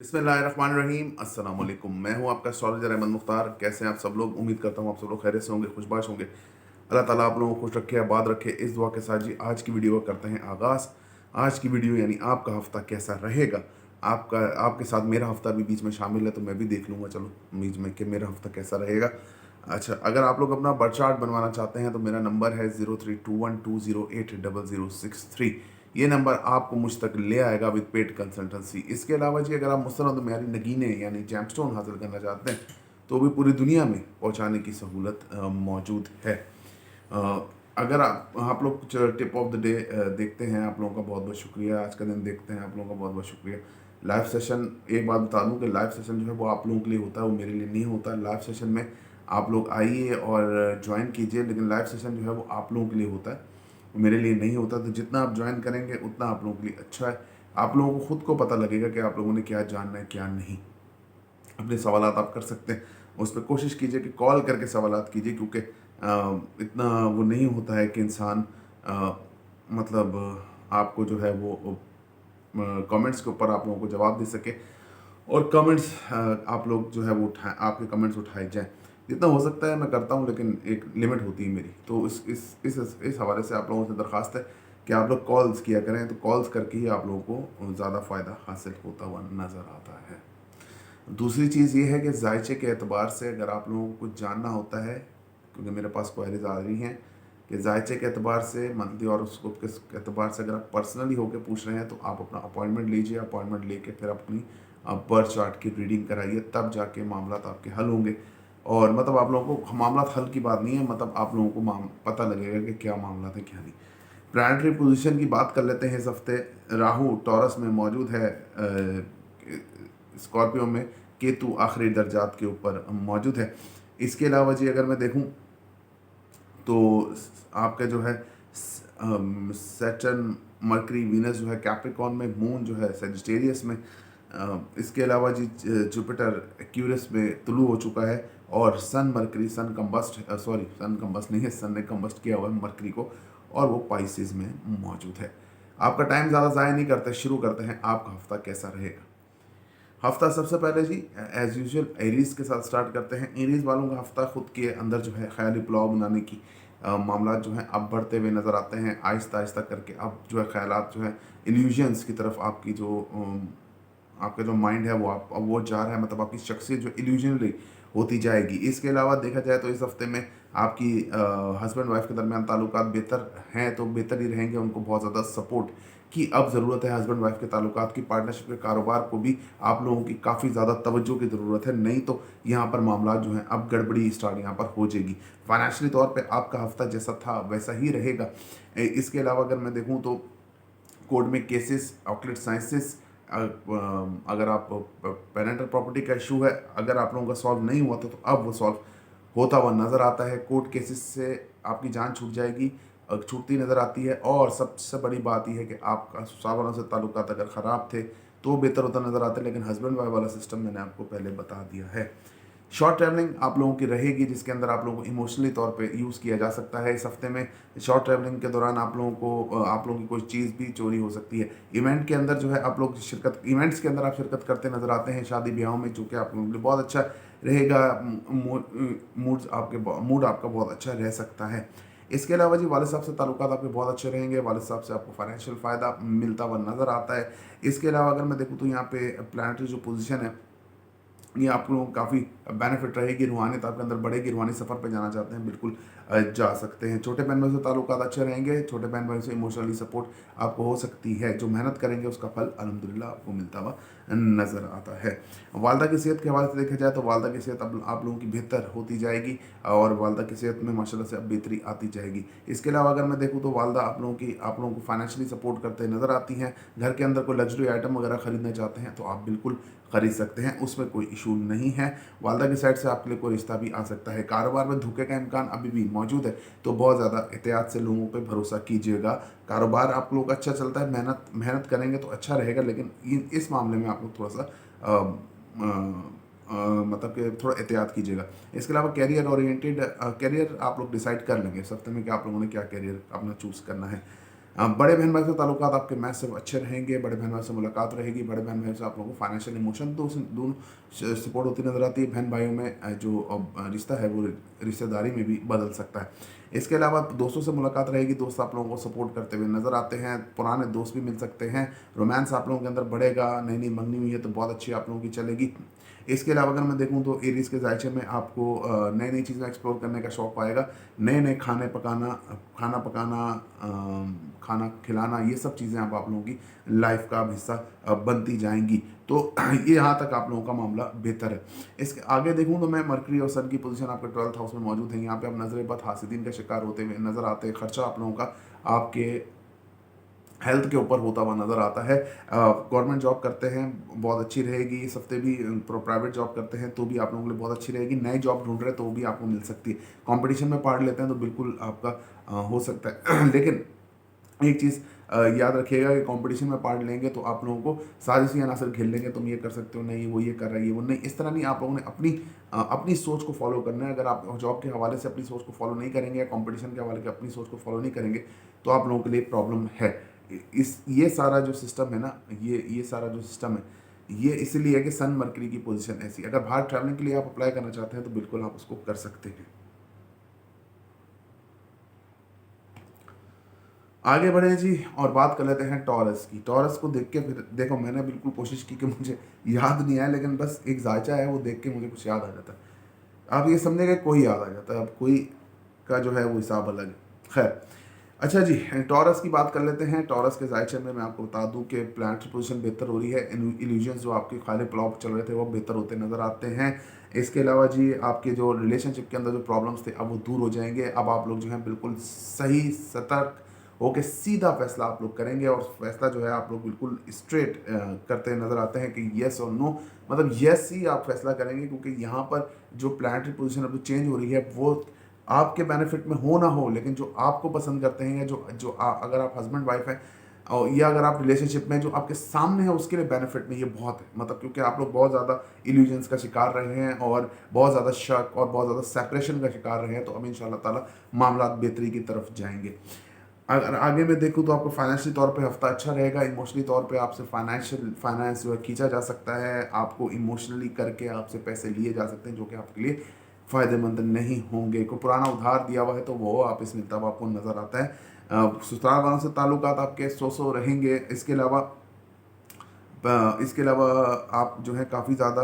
बिस्मिल्लाहिर्रहमानिर्रहीम अस्सलाम वालेकुम। मैं हूं आपका एस्ट्रोलॉजर अहमद मुख्तार। कैसे हैं आप सब लोग? उम्मीद करता हूं आप सब लोग खैरियत से होंगे, खुशबाश होंगे। अल्लाह ताला आप लोगों को खुश रखे, आबाद रखे। इस दुआ के साथ जी आज की वीडियो का करते हैं आगाज़। आज की वीडियो यानी आपका हफ्ता कैसा रहेगा। आपका आपके साथ मेरा हफ्ता भी बीच में शामिल है, तो मैं भी देख लूँगा चलो बीच में कि मेरा हफ्ता कैसा रहेगा। अच्छा, अगर आप लोग अपना बर्थ चार्ट बनवाना चाहते हैं तो मेरा नंबर है 0321208063। ये नंबर आपको मुझ तक ले आएगा विद पेड कंसल्टेंसी। इसके अलावा जी अगर आप मुस्तनद मेयारी नगीने यानी जैमस्टोन हासिल करना चाहते हैं तो भी पूरी दुनिया में पहुंचाने की सहूलत मौजूद है। अगर आप लोग कुछ टिप ऑफ द डे देखते हैं, आप लोगों का बहुत बहुत शुक्रिया। आज का दिन देखते हैं, आप लोगों का बहुत बहुत शुक्रिया। लाइव सेशन, एक बात बता दूं कि लाइव सेशन जो है वो आप लोगों के लिए होता है, वो मेरे लिए नहीं होता। लाइव सेशन में आप लोग आइए और ज्वाइन कीजिए, लेकिन लाइव सेशन जो है वो आप लोगों के लिए होता है, मेरे लिए नहीं होता। तो जितना आप ज्वाइन करेंगे उतना आप लोगों के लिए अच्छा है। आप लोगों को खुद को पता लगेगा कि आप लोगों ने क्या जानना है क्या नहीं। अपने सवालात आप कर सकते हैं, उस पर कोशिश कीजिए कि कॉल करके सवालात कीजिए, क्योंकि इतना वो नहीं होता है कि इंसान मतलब आपको जो है वो कमेंट्स के ऊपर आप लोगों को जवाब दे सके और कमेंट्स आप लोग जो है वो उठाएं, आपके कमेंट्स उठाए जाएं। जितना हो सकता है मैं करता हूं, लेकिन एक लिमिट होती है मेरी। तो इस हवाले से आप लोगों से दरख्वास्त है कि आप लोग कॉल्स किया करें, तो कॉल्स करके ही आप लोगों को ज़्यादा फ़ायदा हासिल होता हुआ नज़र आता है। दूसरी चीज़ ये है कि जायचे के एतबार से अगर आप लोगों को कुछ जानना होता है, क्योंकि मेरे पास क्वेरीज आ रही हैं कि जायचे के एतबार से, मंथली हॉरोस्कोप के एतबार से अगर आप पर्सनली होकर पूछ रहे हैं तो आप अपना अपॉइंटमेंट लीजिए। अपॉइंटमेंट लेके फिर अपनी बर्थ चार्ट की रीडिंग कराइए, तब जाके मामला आपके हल होंगे। और मतलब आप लोगों को मामला हल की बात नहीं है, मतलब आप लोगों को पता लगेगा कि क्या मामला है क्या नहीं। प्लानिटरी पोजीशन की बात कर लेते हैं। इस हफ्ते राहु टॉरस में मौजूद है, स्कॉर्पियो में केतु आखिरी दर्जात के ऊपर मौजूद है। इसके अलावा जी अगर मैं देखूं तो आपका जो है सैटर्न, मरकरी, वीनस जो है कैप्रिकॉन में, मून जो है सेजिटेरियस में। इसके अलावा जी जुपिटर एक्यूरस में तुलू हो चुका है और सन मरकरी, सन कंबस्ट नहीं है, सन ने कंबस्ट किया हुआ है मरकरी को, और वो पाइसिस में मौजूद है। आपका टाइम ज़्यादा ज़ाया नहीं करते, शुरू करते हैं आपका हफ्ता कैसा रहेगा। हफ्ता सबसे पहले जी एज यूजुअल एरीज के साथ स्टार्ट करते हैं। एरीज वालों का हफ्ता खुद के अंदर जो है ख्याली पुलाव बनाने की मामला जो है अब बढ़ते हुए नज़र आते हैं। आहिस्ता आहिस्ता करके अब जो है ख्यालात जो है इल्यूजन्स की तरफ आपकी जो आपका जो माइंड है वो अब वो जा रहा है, मतलब आपकी शख्सियत जो इल्यूजनरी होती जाएगी। इसके अलावा देखा जाए तो इस हफ्ते में आपकी हस्बैंड वाइफ के दरमियान ताल्लुकात बेहतर हैं तो बेहतर ही रहेंगे। उनको बहुत ज़्यादा सपोर्ट की अब ज़रूरत है। हस्बैंड वाइफ के ताल्लुकात की, पार्टनरशिप के कारोबार को भी आप लोगों की काफ़ी ज़्यादा तवज्जो की ज़रूरत है, नहीं तो यहाँ पर मामला जो है अब गड़बड़ी स्टार्ट यहाँ पर हो जाएगी। फाइनेंशियली तौर पे आपका हफ्ता जैसा था वैसा ही रहेगा। इसके अलावा अगर मैं देखूँ तो कोर्ट में केसेस, ऑक्लेट साइंसेस, अगर आप पेरेंटल प्रॉपर्टी का इशू है, अगर आप लोगों का सॉल्व नहीं हुआ तो अब वो सॉल्व होता हुआ नज़र आता है। कोर्ट केसेस से आपकी जान छूट जाएगी, छूटती नज़र आती है। और सबसे बड़ी बात यह है कि आपका ससुराल वालों से ताल्लुकात अगर ख़राब थे तो बेहतर होता नज़र आता है, लेकिन हस्बैंड वाइफ वाला सिस्टम मैंने आपको पहले बता दिया है। शॉर्ट ट्रैवलिंग आप लोगों की रहेगी, जिसके अंदर आप लोगों को इमोशनली तौर पे यूज़ किया जा सकता है। इस हफ्ते में शॉर्ट ट्रैवलिंग के दौरान आप लोगों को आप लोगों की कोई चीज़ भी चोरी हो सकती है। इवेंट के अंदर जो है आप लोग इवेंट्स के अंदर आप शिरकत करते नजर आते हैं, शादी ब्याहों में, चूँकि आप लोगों के लिए बहुत अच्छा रहेगा। मूड आपका बहुत अच्छा रह सकता है। इसके अलावा जी वालिद साहब से ताल्लुकात आपके बहुत अच्छे रहेंगे। वालिद साहब से आपको फाइनेंशियल फ़ायदा मिलता हुआ नज़र आता है। इसके अलावा अगर मैं देखूँ तो यहाँ पे प्लानिटरी जो पोजीशन है ये आप लोगों को काफ़ी बेनिफिट रहेगी। रूहानियत आपके अंदर बढ़ेगी, रूहानी सफ़र पे जाना चाहते हैं बिल्कुल जा सकते हैं। छोटे बहन भाई से ताल्लुकात अच्छे रहेंगे। छोटे बहन भाई से इमोशनली सपोर्ट आपको हो सकती है। जो मेहनत करेंगे उसका फल अल्हम्दुलिल्लाह आपको मिलता हुआ नज़र आता है। वालदा की सेहत के हवाले से देखा जाए तो वालदा की सेहत अब आप लोगों की बेहतर होती जाएगी और वालदा की सेहत में माशाल्लाह से अब बेहतरी आती जाएगी। इसके अलावा अगर मैं देखूँ तो वालदा आप लोगों को फाइनेंशियली सपोर्ट करते नज़र आती हैं। घर के अंदर कोई लग्जरी आइटम वगैरह ख़रीदना चाहते हैं तो आप बिल्कुल खरीद सकते हैं, उसमें कोई इशू नहीं है। वालदा की साइड से आपके लिए कोई रिश्ता भी आ सकता है। कारोबार में धोखे का इम्कान अभी भी मौजूद है, तो बहुत ज़्यादा एहतियात से लोगों पे भरोसा कीजिएगा। कारोबार आप लोग अच्छा चलता है, मेहनत करेंगे तो अच्छा रहेगा, लेकिन इस मामले में आप लोग थोड़ा सा मतलब कि थोड़ा एहतियात कीजिएगा। इसके अलावा कैरियर ओरिएंटेड कैरियर आप लोग डिसाइड कर लेंगे इस हफ्ते में कि आप लोगों ने क्या कैरियर अपना चूज़ करना है। बड़े बहन भाई से ताल्लुकात आपके मैसिव अच्छे रहेंगे, बड़े बहन भाई से मुलाकात रहेगी, बड़े बहन भाई से आप लोगों को फाइनेंशियल इमोशन तो दोनों सपोर्ट होती नजर आती है। बहन भाइयों में जो रिश्ता है वो रिश्तेदारी में भी बदल सकता है। इसके अलावा दोस्तों से मुलाकात रहेगी, दोस्त आप लोगों को सपोर्ट करते हुए नजर आते हैं, पुराने दोस्त भी मिल सकते हैं, रोमांस आप लोगों के अंदर बढ़ेगा, नई नई मंगनी हुई है तो बहुत अच्छी आप लोगों की चलेगी। इसके अलावा अगर मैं देखूं तो एरीज के जायचे में आपको नई नई चीज़ें एक्सप्लोर करने का शौक आएगा, नए नए खाना पकाना, खाना खिलाना, ये सब चीज़ें अब आप लोगों की लाइफ का अब हिस्सा बनती जाएंगी। तो ये यहाँ तक आप लोगों का मामला बेहतर है। इसके आगे देखूं तो मैं मरकरी और सन की पोजीशन आपके 12th हाउस में मौजूद है, यहाँ पे आप नजर बद हासिदीन का शिकार होते हुए नजर आते हैं, खर्चा आप लोगों का आपके हेल्थ के ऊपर होता हुआ नजर आता है। गवर्नमेंट जॉब करते हैं बहुत अच्छी रहेगी इस हफ्ते भी, प्राइवेट जॉब करते हैं तो भी आप लोगों के लिए बहुत अच्छी रहेगी, नई जॉब ढूंढ रहे हैं तो वो भी आपको मिल सकती है, कंपटीशन में पार्ट लेते हैं तो बिल्कुल आपका हो सकता है। लेकिन एक चीज़ याद रखिएगा कि कंपटीशन में पार्ट लेंगे तो आप लोगों को साजिशी अनासर घेर लेंगे, तुम ये कर सकते हो, नहीं वो ये कर रहा है, ये वो नहीं, इस तरह नहीं। आप लोगों ने अपनी सोच को फॉलो करना है। अगर आप जॉब के हवाले से अपनी सोच को फॉलो नहीं करेंगे या कंपटीशन के हवाले से अपनी सोच को फॉलो नहीं करेंगे तो आप लोगों के लिए प्रॉब्लम है। इस ये सारा जो सिस्टम है ना, ये सारा जो सिस्टम है ये इसलिए है कि सन मरकरी की पोजीशन ऐसी। अगर बाहर ट्रैवलिंग के लिए आप अप्लाई करना चाहते हैं तो बिल्कुल आप उसको कर सकते हैं। आगे बढ़े जी और बात कर लेते हैं टॉरस की। टॉरस को देख के फिर देखो, मैंने बिल्कुल कोशिश की कि मुझे याद नहीं आया, लेकिन बस एक जायचा है वो देख के मुझे कुछ याद आ जाता है। आप ये समझेंगे कोई याद आ जाता है, अब कोई का जो है वो हिसाब अलग है। खैर, अच्छा जी, टॉरस की बात कर लेते हैं। टॉरस के जायचे में मैं आपको बता दूं कि प्लानिटरी पोजीशन बेहतर हो रही है, इल्यूजन्स जो आपके खाली प्लॉप चल रहे थे वो बेहतर होते नजर आते हैं। इसके अलावा जी आपके जो रिलेशनशिप के अंदर जो प्रॉब्लम्स थे अब वो दूर हो जाएंगे। अब आप लोग जो है बिल्कुल सही सतर्क होके सीधा फैसला आप लोग करेंगे, और फैसला जो है आप लोग बिल्कुल स्ट्रेट करते नजर आते हैं कि येस और नो, मतलब येस ही आप फैसला करेंगे, क्योंकि यहाँ पर जो प्लानिटरी पोजीशन अब चेंज हो रही है वो आपके बेनिफिट में हो ना हो, लेकिन जो आपको पसंद करते हैं या अगर आप हस्बैंड वाइफ हैं और या अगर आप रिलेशनशिप में जो आपके सामने है उसके लिए बेनिफिट में ये बहुत है, मतलब क्योंकि आप लोग बहुत ज़्यादा इल्यूजन्स का शिकार रहे हैं और बहुत ज़्यादा शक और बहुत ज़्यादा सेपरेशन का शिकार रहे हैं, तो अब इंशाल्लाह ताला मामला बेहतरी की तरफ जाएंगे। अगर आगे मैं देखूँ तो आपको फाइनेंशियल तौर पे हफ्ता अच्छा रहेगा, इमोशनली तौर पे आपसे फाइनेंस जो है खींचा जा सकता है, आपको इमोशनली करके आपसे पैसे लिए जा सकते हैं जो कि आपके लिए फ़ायदेमंद नहीं होंगे। कोई पुराना उधार दिया हुआ है तो वो वापस मिलता हुआ आपको नज़र आता है। ससुराल वालों से ताल्लुकात आपके सो रहेंगे। इसके अलावा आप जो है काफ़ी ज़्यादा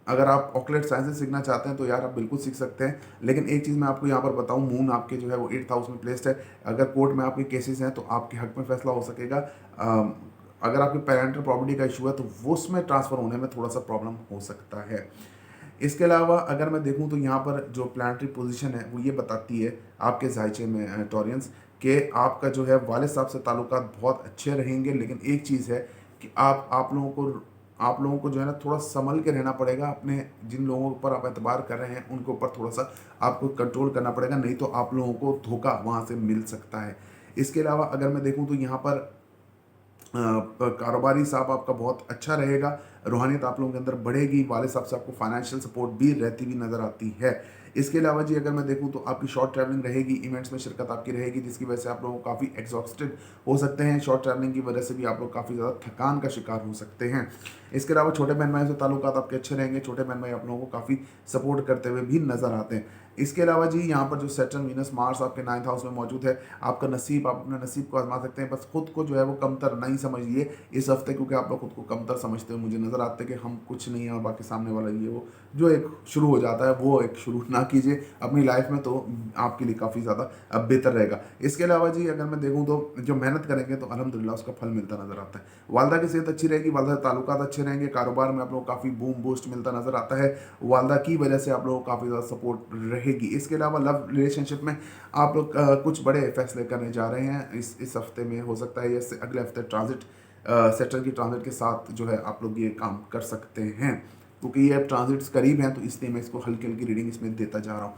अगर आप ऑकलेट साइंसेस सीखना चाहते हैं तो यार आप बिल्कुल सीख सकते हैं, लेकिन एक चीज़ मैं आपको यहाँ पर बताऊँ, मून आपके जो है वो 8th हाउस में प्लेस्ड है। अगर कोर्ट में आपके केसेस हैं तो आपके हक में फैसला हो सकेगा। अगर आपके पेरेंटल प्रॉपर्टी का इशू है तो वो उसमें ट्रांसफ़र होने में थोड़ा सा प्रॉब्लम हो सकता है। इसके अलावा अगर मैं देखूं तो यहाँ पर जो प्लानिटरी पोजीशन है वो ये बताती है आपके जायचे में टॉरियंस कि आपका जो है वालिद साहब से ताल्लुकात बहुत अच्छे रहेंगे, लेकिन एक चीज़ है कि आप लोगों को जो है ना थोड़ा संभल के रहना पड़ेगा। अपने जिन लोगों पर आप एतबार कर रहे हैं उनके ऊपर थोड़ा सा आपको कंट्रोल करना पड़ेगा, नहीं तो आप लोगों को धोखा वहाँ से मिल सकता है। इसके अलावा अगर मैं देखूँ तो यहाँ पर कारोबारी साहब आपका बहुत अच्छा रहेगा, रूहानियत आप लोगों के अंदर बढ़ेगी, वालिद साहब से आपको फाइनेंशियल सपोर्ट भी रहती हुई नज़र आती है। इसके अलावा जी अगर मैं देखूं तो आपकी शॉर्ट ट्रैवलिंग रहेगी, इवेंट्स में शिरकत आपकी रहेगी, जिसकी वजह से आप लोग काफ़ी एग्जॉस्टेड हो सकते हैं। शॉर्ट ट्रैवलिंग की वजह से भी आप लोग काफ़ी ज़्यादा थकान का शिकार हो सकते हैं। इसके अलावा छोटे बहन भाई से ताल्लुकात आपके अच्छे रहेंगे, छोटे बहन भाई आप लोगों को काफ़ी सपोर्ट करते हुए भी नज़र आते हैं। इसके अलावा जी यहाँ पर जो सैटर्न वीनस मार्स आपके 9th हाउस में मौजूद है, आपका नसीब, आप अपने नसीब को आजमा सकते हैं। बस खुद को जो है वो कमतर नहीं समझिए इस हफ्ते, क्योंकि आप लोग खुद को कमतर समझते हुए मुझे नज़र आते हैं कि हम कुछ नहीं है और बाकी सामने वाला ये वो जो एक शुरू हो जाता है वो एक शुरू ना कीजिए अपनी लाइफ में, तो आपके लिए काफ़ी ज़्यादा अब बेहतर रहेगा। इसके अलावा जी अगर मैं देखूँ तो जो मेहनत करेंगे तो अल्हम्दुलिल्लाह उसका फल मिलता नज़र आता है। वालदा की सेहत अच्छी रहेगी, वालदा से ताल्लुकात अच्छे रहेंगे, कारोबार में आप लोग काफ़ी बूम बूस्ट मिलता नज़र आता है, वालदा की वजह से आप लोगों को काफ़ी ज़्यादा सपोर्ट रहेगी। इसके अलावा लव रिलेशनशिप में आप लोग कुछ बड़े फैसले करने जा रहे हैं इस हफ्ते में, हो सकता है या अगले हफ्ते ट्रांजिट सेटल की ट्रांजिट के साथ जो है आप लोग ये काम कर सकते हैं, क्योंकि ये अब ट्रांजिट्स करीब हैं तो इसलिए मैं इसको हल्की हल्की रीडिंग इसमें देता जा रहा हूँ।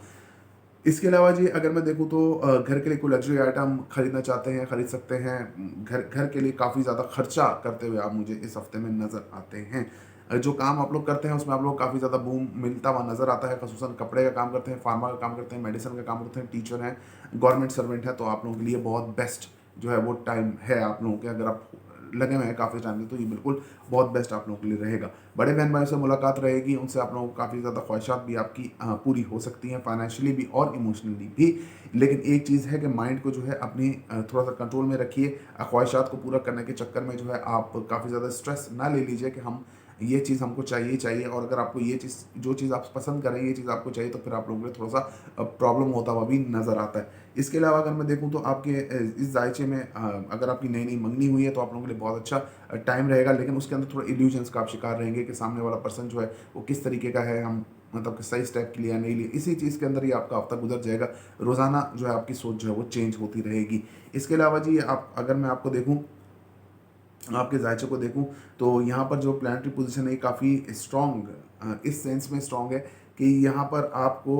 इसके अलावा जी अगर मैं देखूँ तो घर के लिए कोई लग्ज़री आइटम खरीदना चाहते हैं, खरीद सकते हैं। घर घर के लिए काफ़ी ज़्यादा खर्चा करते हुए आप मुझे इस हफ़्ते में नज़र आते हैं। जो काम आप लोग करते हैं उसमें आप लोग काफ़ी ज़्यादा बूम मिलता हुआ नज़र आता है, ख़ुसूसन कपड़े का काम करते हैं, फार्मा का काम करते हैं, मेडिसिन का काम करते हैं, टीचर हैं, गवर्नमेंट सर्वेंट हैं, तो आप लोगों के लिए बहुत बेस्ट जो है वो टाइम है आप लोगों के। अगर आप लगे हुए हैं काफ़ी टाइम से तो ये बिल्कुल बहुत बेस्ट आप लोगों के लिए रहेगा। बड़े बहन भाइयों से मुलाकात रहेगी, उनसे आप लोगों को काफ़ी ज़्यादा ख्वाहिशात भी आपकी पूरी हो सकती हैं, फाइनेंशियली भी और इमोशनली भी। लेकिन एक चीज़ है कि माइंड को जो है अपनी थोड़ा सा कंट्रोल में रखिए। ख्वाहिशात को पूरा करने के चक्कर में जो है आप काफ़ी ज़्यादा स्ट्रेस ना ले लीजिए कि हम ये चीज़ हमको चाहिए ही चाहिए, और अगर आपको ये चीज़ जो चीज़ आप पसंद कर रहे हैं ये चीज़ आपको चाहिए तो फिर आप लोगों के लिए थोड़ा सा प्रॉब्लम होता हुआ भी नज़र आता है। इसके अलावा अगर मैं देखूँ तो आपके इस दायचे में अगर आपकी नई नई मंगनी हुई है तो आप लोगों के लिए बहुत अच्छा टाइम रहेगा, लेकिन उसके अंदर थोड़ा इल्यूजन्स का आप शिकार रहेंगे कि सामने वाला पर्सन जो है वो किस तरीके का है, हम मतलब कि सही स्टेप के लिए या नहीं लिए, इसी चीज़ के अंदर ही आपका हफ्ता गुजर जाएगा। रोज़ाना जो है आपकी सोच जो है वो चेंज होती रहेगी। इसके अलावा जी आप अगर मैं आपको देखूँ आपके जायचे को देखूँ तो यहाँ पर जो प्लानिटरी पोजीशन है ये काफ़ी स्ट्रॉन्ग इस सेंस में स्ट्रॉन्ग है कि यहाँ पर आपको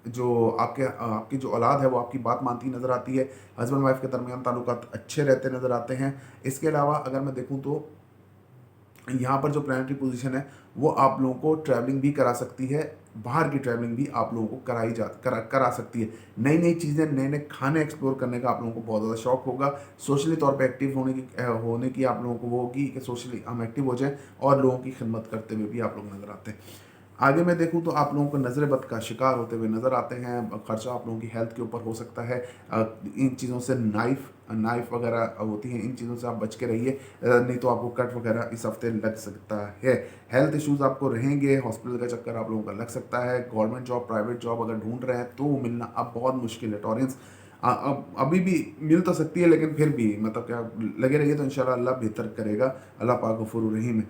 जो आपकी जो औलाद है वो आपकी बात मानती नज़र आती है। हस्बैंड वाइफ के दरमियान ताल्लुकात अच्छे रहते नज़र आते हैं। इसके अलावा अगर मैं देखूँ तो यहाँ पर जो प्लानिटरी पोजीशन है वो आप लोगों को ट्रैवलिंग भी करा सकती है, बाहर की ट्रैवलिंग भी आप लोगों को करा सकती है। नई नई चीज़ें, नए नए खाने एक्सप्लोर करने का आप लोगों को बहुत ज़्यादा शौक होगा। सोशली तौर पे एक्टिव होने की आप लोगों को वो होगी कि सोशली हम एक्टिव हो जाएं और लोगों की खिदमत करते हुए भी आप लोग नज़र आते हैं। आगे मैं देखूँ तो आप लोगों को नज़र बद का शिकार होते हुए नज़र आते हैं। खर्चा आप लोगों की हेल्थ के ऊपर हो सकता है। इन चीज़ों से नाइफ़ नाइफ़ वगैरह होती हैं, इन चीज़ों से आप बच के रहिए, नहीं तो आपको कट वगैरह इस हफ्ते लग सकता है। हेल्थ इश्यूज़ आपको रहेंगे, हॉस्पिटल का चक्कर आप लोगों का लग सकता है। गवर्नमेंट जॉब, प्राइवेट जॉब अगर ढूंढ रहे हैं तो वो मिलना अब बहुत मुश्किल है। टॉरेंस अब अभी भी मिल तो सकती है, लेकिन फिर भी मतलब क्या लगे रहिए तो इंशाल्लाह अल्लाह बेहतर करेगा। अल्लाह पाक गफूर रहीम है।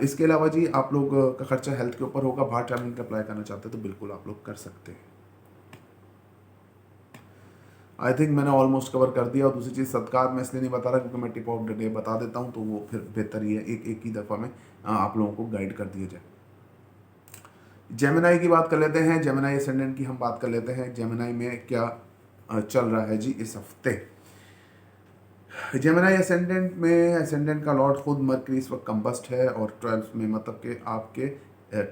इसके अलावा जी आप लोग का खर्चा हेल्थ के ऊपर होगा। बाहर ट्रैवलिंग का अप्लाई करना चाहते हैं तो बिल्कुल आप लोग कर सकते हैं। आई थिंक मैंने ऑलमोस्ट कवर कर दिया। और दूसरी चीज़ सदकात मैं इसलिए नहीं बता रहा क्योंकि मैं टिप ऑफ द डे बता देता हूँ तो वो फिर बेहतर ही है, एक एक ही दफ़ा में आप लोगों को गाइड कर दिया जाए। जेमिनाई की बात कर लेते हैं, जेमिनाई असेंडेंट की हम बात कर लेते हैं। जेमिनाई में क्या चल रहा है जी इस हफ्ते। जेमिनी असेंडेंट में असेंडेंट का लॉर्ड खुद मरकरी इस वक्त कंबस्ट है और 12th में मतलब कि आपके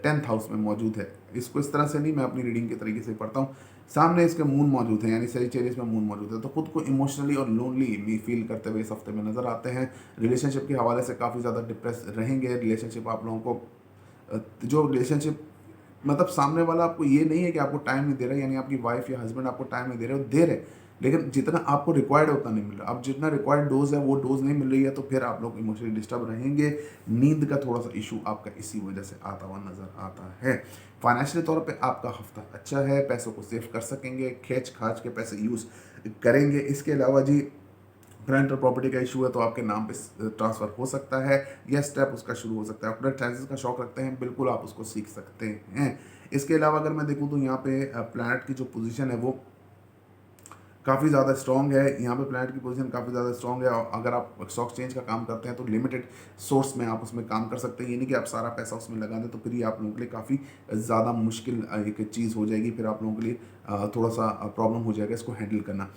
10th हाउस में मौजूद है। इसको इस तरह से नहीं, मैं अपनी रीडिंग के तरीके से पढ़ता हूँ। सामने इसके मून मौजूद है, यानी सेजिटेरियस में मून मौजूद है, तो खुद को इमोशनली और लोनली भी फील करते हुए इस हफ्ते में नजर आते हैं। रिलेशनशिप के हवाले से काफ़ी ज़्यादा डिप्रेस रहेंगे। रिलेशनशिप आप लोगों को जो रिलेशनशिप मतलब सामने वाला आपको ये नहीं है कि आपको टाइम नहीं दे रहा है, यानी आपकी वाइफ या हस्बैंड आपको टाइम नहीं दे रहे, वो दे रहे, लेकिन जितना आपको रिक्वायर्ड है उतना नहीं मिल रहा। अब जितना रिक्वायर्ड डोज है वो डोज नहीं मिल रही है तो फिर आप लोग इमोशनली डिस्टर्ब रहेंगे। नींद का थोड़ा सा इशू आपका इसी वजह से आता हुआ नजर आता है। फाइनेंशियल तौर पे आपका हफ्ता अच्छा है, पैसों को सेव कर सकेंगे, खेच खाच के पैसे यूज़ करेंगे। इसके अलावा जी रेंट और प्रॉपर्टी का इशू है तो आपके नाम पे ट्रांसफ़र हो सकता है या स्टेप उसका शुरू हो सकता है। अपना ट्रांजिट का शौक रखते हैं, बिल्कुल आप उसको सीख सकते हैं। इसके अलावा अगर मैं देखूँ तो यहाँ पे प्लैनेट की जो पोजीशन है वो काफ़ी ज़्यादा स्ट्रॉन्ग है। यहाँ पे प्लैनेट की पोजीशन काफ़ी ज़्यादा स्ट्रॉन्ग है और अगर आप स्टॉक एक्सचेंज का काम करते हैं तो लिमिटेड सोर्स में आप उसमें काम कर सकते हैं। ये नहीं कि आप सारा पैसा उसमें लगा दें तो फिर ये आप लोगों के लिए काफ़ी ज़्यादा मुश्किल एक चीज़ हो जाएगी। फिर आप लोगों के लिए थोड़ा सा प्रॉब्लम हो जाएगा इसको हैंडल करना।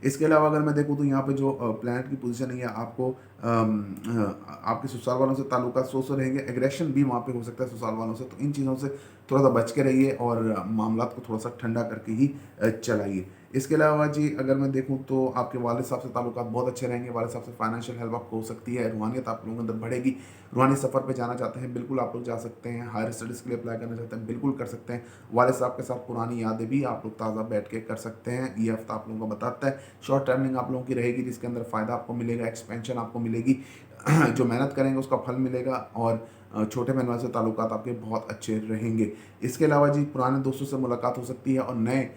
इसके अलावा अगर मैं देखूँ तो यहाँ पे जो प्लैनेट की पोजीशन है, आपको आपके ससुराल वालों से ताल्लुकात सो रहेंगे। एग्रेशन भी वहाँ पे हो सकता है ससुराल वालों से, तो इन चीज़ों से थोड़ा सा बच के रहिए और मामलात को थोड़ा सा ठंडा करके ही चलाइए। इसके अलावा जी अगर मैं देखूँ तो आपके वालिद साहब से ताल्लुकात बहुत अच्छे रहेंगे। वालिद साहब से फाइनेंशियल हेल्प आपको हो सकती है। रूहानियत आप लोगों के अंदर बढ़ेगी। रूहानी सफ़र पे जाना चाहते हैं, बिल्कुल आप लोग जा सकते हैं। हायर स्टडीज़ के लिए अप्लाई करना चाहते हैं, बिल्कुल कर सकते हैं। वालिद साहब के साथ पुरानी यादें भी आप लोग ताज़ा बैठ के कर सकते हैं। ये हफ्ता आप लोगों को बताता है। शॉर्ट ट्रैवलिंग आप लोगों की रहेगी जिसके अंदर फ़ायदा आपको मिलेगा, एक्सपेंशन आपको मिलेगी। जो मेहनत करेंगे उसका फल मिलेगा और छोटे बहन से ताल्लुकात आपके बहुत अच्छे रहेंगे। इसके अलावा जी पुराने दोस्तों से मुलाकात हो सकती है और नए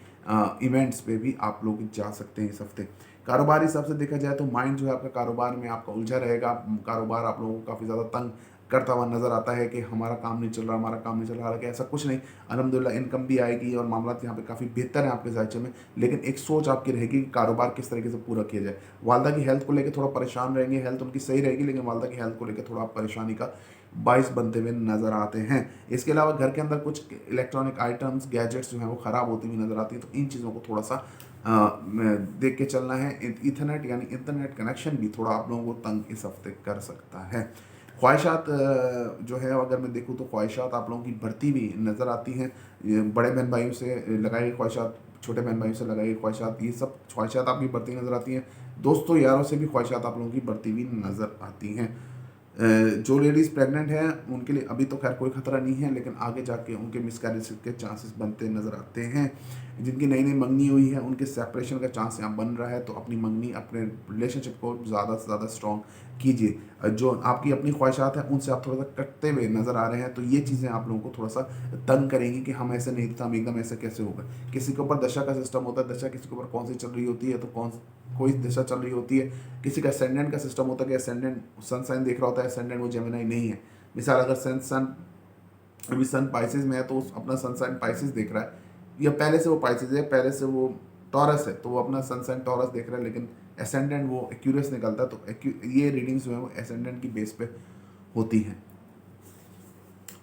इवेंट्स पे भी आप लोग जा सकते हैं इस हफ्ते। कारोबारी हिसाब से देखा जाए तो माइंड जो है आपका कारोबार में आपका उलझा रहेगा। कारोबार आप लोगों को काफ़ी ज़्यादा तंग करता हुआ नज़र आता है कि हमारा काम नहीं चल रहा, हमारा काम नहीं चल रहा। हालांकि ऐसा कुछ नहीं, अल्हम्दुलिल्लाह इनकम भी आएगी और मामला यहाँ पे काफ़ी बेहतर है आपके जायचे में। लेकिन एक सोच आपकी रहेगी कि कारोबार किस तरीके से पूरा किया जाए। वालदा की हेल्थ को लेकर थोड़ा परेशान रहेंगे, हेल्थ उनकी सही रहेगी लेकिन वालदा की हेल्थ को लेकर थोड़ा परेशानी का बाइस बनते हुए नज़र आते हैं। इसके अलावा घर के अंदर कुछ इलेक्ट्रॉनिक आइटम्स, गैजेट्स जो हैं वो ख़राब होती हुई नज़र आती हैं, तो इन चीज़ों को थोड़ा सा देख के चलना है। इथरनेट यानी इंटरनेट कनेक्शन भी थोड़ा आप लोगों को तंग इस हफ्ते कर सकता है। ख्वाहिशात जो है अगर मैं देखूँ तो ख्वाहिशात आप लोगों की बढ़ती हुई नज़र आती हैं। ये बड़े बहन भाइयों से लगाई गई ख्वाहिशात, छोटे बहन भाइयों से लगाई गई ख्वाहिशात, ये सब ख्वाहिशात आपकी बढ़ती नज़र आती हैं। दोस्तों यारों से भी ख्वाहिशात आप लोगों की बढ़ती हुई नज़र आती हैं। जो लेडीज़ प्रेग्नेंट हैं उनके लिए अभी तो खैर कोई ख़तरा नहीं है, लेकिन आगे जाके उनके मिसकैरेज के चांसेस बनते नज़र आते हैं। जिनकी नई नई मंगनी हुई है उनके सेपरेशन का चांस यहाँ बन रहा है, तो अपनी मंगनी, अपने रिलेशनशिप को ज़्यादा से ज़्यादा स्ट्रॉन्ग कीजिए। जो आपकी अपनी ख्वाहिशात हैं उनसे आप थोड़ा सा कटते हुए नज़र आ रहे हैं, तो ये चीज़ें आप लोगों को थोड़ा सा तंग करेंगी कि हम ऐसे नहीं थे, हम एकदम ऐसे कैसे होगा। किसी के ऊपर दशा का सिस्टम होता है, दशा किसी के ऊपर कौन सी चल रही होती है, तो कोई दशा चल रही होती है। किसी का असेंडेंट का सिस्टम होता है कि असेंडेंट सन साइन देख रहा होता है, असेंडेंट वो जेमिनी नहीं है। मिसाल अगर सन अभी सन पाइसेस में है तो अपना सन साइन पाइसेस देख रहा है, या पहले से वो पाइसेस है, पहले से वो टॉरस है, तो वो अपना सन साइन टॉरस देख रहा है, लेकिन असेंडेंट वो एक्यूरियस निकलता है। तो ये रीडिंग्स जो है वो असेंडेंट की बेस पे होती हैं।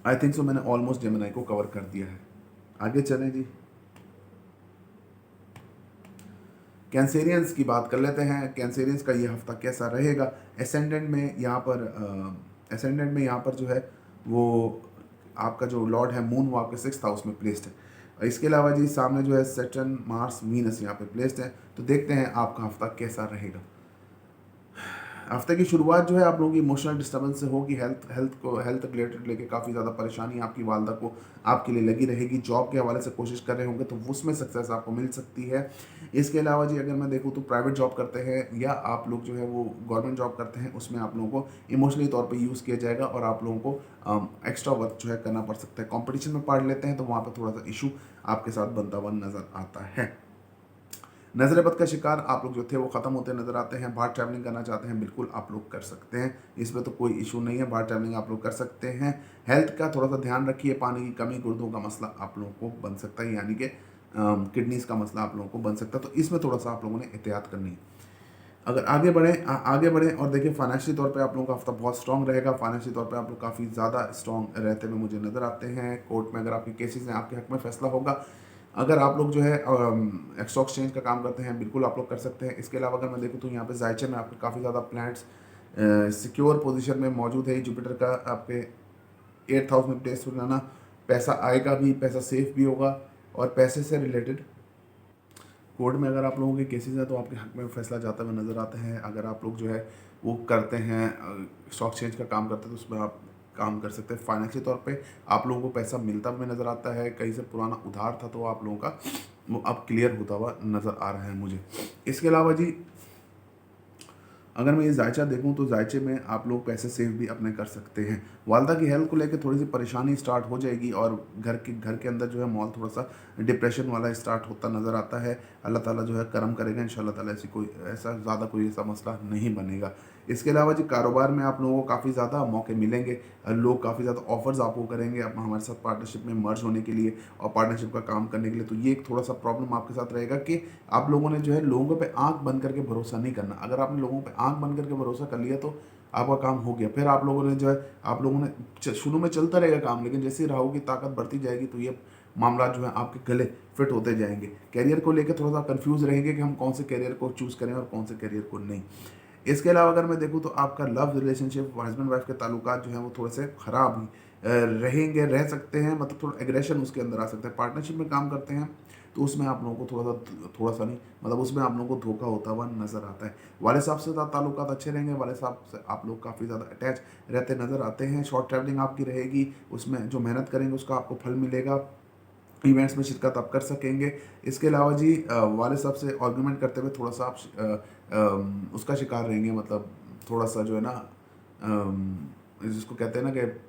आई थिंक सो मैंने ऑलमोस्ट जेमिनी को कवर कर दिया है। आगे चलें जी, कैंसेरियंस की बात कर लेते हैं। कैंसेरियंस का ये हफ्ता कैसा रहेगा। असेंडेंट में यहाँ पर जो है वो आपका जो लॉर्ड है मून वो आपके 6th हाउस में प्लेस्ड है। इसके अलावा जी सामने जो है सैटर्न, मार्स, वीनस यहाँ पे प्लेस्ड है। तो देखते हैं आपका हफ्ता कैसा रहेगा। हफ्ते की शुरुआत जो है आप लोगों की इमोशनल डिस्टर्बेंस से होगी। हेल्थ रिलेटेड लेके काफ़ी ज़्यादा परेशानी आपकी वालदा को आपके लिए लगी रहेगी। जॉब के हवाले से कोशिश कर रहे होंगे तो उसमें सक्सेस आपको मिल सकती है। इसके अलावा जी अगर मैं देखूँ तो प्राइवेट जॉब करते हैं या आप लोग जो है वो गवर्नमेंट जॉब करते हैं, उसमें आप लोगों को इमोशनली तौर पर यूज़ किया जाएगा और आप लोगों को एक्स्ट्रा वर्क जो है करना पड़ सकता है। कॉम्पिटिशन में पार्ट लेते हैं तो वहाँ पर थोड़ा सा इशू आपके साथ बनता हुआ नज़र आता है। नज़र बद का शिकार आप लोग जो थे वो ख़त्म होते नज़र आते हैं। बाहर ट्रैवलिंग करना चाहते हैं, बिल्कुल आप लोग कर सकते हैं, इसमें तो कोई इशू नहीं है। बाहर ट्रैवलिंग आप लोग कर सकते हैं। हेल्थ का थोड़ा सा ध्यान रखिए। पानी की कमी, गुर्दों का मसला आप लोगों को बन सकता है, यानी कि किडनीज़ का मसला आप लोगों को बन सकता है, तो इसमें थोड़ा सा आप लोगों ने एहतियात करनी है। अगर आगे बढ़ें और देखिए फाइनेंशियल तौर पे आप लोगों का हफ्ता बहुत स्ट्रॉन्ग रहेगा। फाइनेंशियल तौर पे आप लोग काफ़ी ज़्यादा स्ट्रॉन्ग रहते हुए मुझे नज़र आते हैं। कोर्ट में अगर आपके केसेस हैं आपके हक में फैसला होगा। अगर आप लोग जो है स्टॉक एक्सचेंज का काम करते हैं, बिल्कुल आप लोग कर सकते हैं। इसके अलावा अगर मैं देखूँ तो यहाँ पे जायचे में आपके काफ़ी ज़्यादा प्लैनेट्स सिक्योर पोजीशन में मौजूद है। जुपिटर का आपके 8th हाउस में प्लेस हो जाना, पैसा आएगा भी, पैसा सेफ भी होगा। और पैसे से रिलेटेड कोर्ट में अगर आप लोगों के केसेस हैं तो आपके हक में फैसला जाता हुआ नज़र आता है। अगर आप लोग जो है वो करते हैं, स्टॉक एक्सचेंज का काम करते हैं, तो उसमें आप काम कर सकते हैं। फाइनेंशियल तौर पे आप लोगों को पैसा मिलता हुआ नज़र आता है। कहीं से पुराना उधार था तो आप लोगों का वो अब क्लियर होता हुआ नज़र आ रहा है मुझे। इसके अलावा जी अगर मैं ये जायचा देखूं तो जायचे में आप लोग पैसे सेव भी अपने कर सकते हैं। वालदा की हेल्थ को लेकर थोड़ी सी परेशानी स्टार्ट हो जाएगी और घर के अंदर जो है माहौल थोड़ा सा डिप्रेशन वाला स्टार्ट होता नज़र आता है। अल्लाह ताला जो है करम करेगा इंशाल्लाह ताला, ऐसा ज़्यादा कोई ऐसा मसला नहीं बनेगा। इसके अलावा जी कारोबार में आप लोगों को काफ़ी ज़्यादा मौके मिलेंगे। लोग काफ़ी ज़्यादा ऑफर्स आपको करेंगे अब हमारे साथ पार्टनरशिप में मर्ज होने के लिए और पार्टनरशिप का काम करने के लिए। तो ये एक थोड़ा सा प्रॉब्लम आपके साथ रहेगा कि आप लोगों ने जो है लोगों पे आंख बंद करके भरोसा नहीं करना। अगर आपने लोगों पे आंख बंद करके भरोसा कर लिया तो आपका काम हो गया। फिर आप लोगों ने जो है आप लोगों ने शुरू में चलता रहेगा काम, लेकिन जैसे ही राहु की ताकत बढ़ती जाएगी तो ये मामला जो है आपके गले फिट होते जाएंगे। कैरियर को लेकर थोड़ा सा कंफ्यूज रहेंगे कि हम कौन से कैरियर को चूज़ करें और कौन से कैरियर को नहीं। इसके अलावा अगर मैं देखूँ तो आपका लव रिलेशनशिप, हस्बैंड वाइफ के ताल्लुकात जो हैं वो थोड़े से ख़राब ही रह सकते हैं। मतलब थोड़ा एग्रेशन उसके अंदर आ सकता है। पार्टनरशिप में काम करते हैं तो उसमें आप लोगों को थोड़ा सा नहीं, मतलब उसमें आप लोगों को धोखा होता हुआ नज़र आता है। वाले साहब से ताल्लुकात अच्छे रहेंगे, वाले साहब से आप लोग काफ़ी ज़्यादा अटैच रहते नज़र आते हैं। शॉर्ट ट्रैवलिंग आपकी रहेगी, उसमें जो मेहनत करेंगे उसका आपको फल मिलेगा। इवेंट्स में शिरकत आप कर सकेंगे। इसके अलावा जी वाले साहब से आर्गूमेंट करते हुए थोड़ा सा आप उसका शिकार रहेंगे, मतलब थोड़ा सा जो है ना जिसको कहते हैं ना कि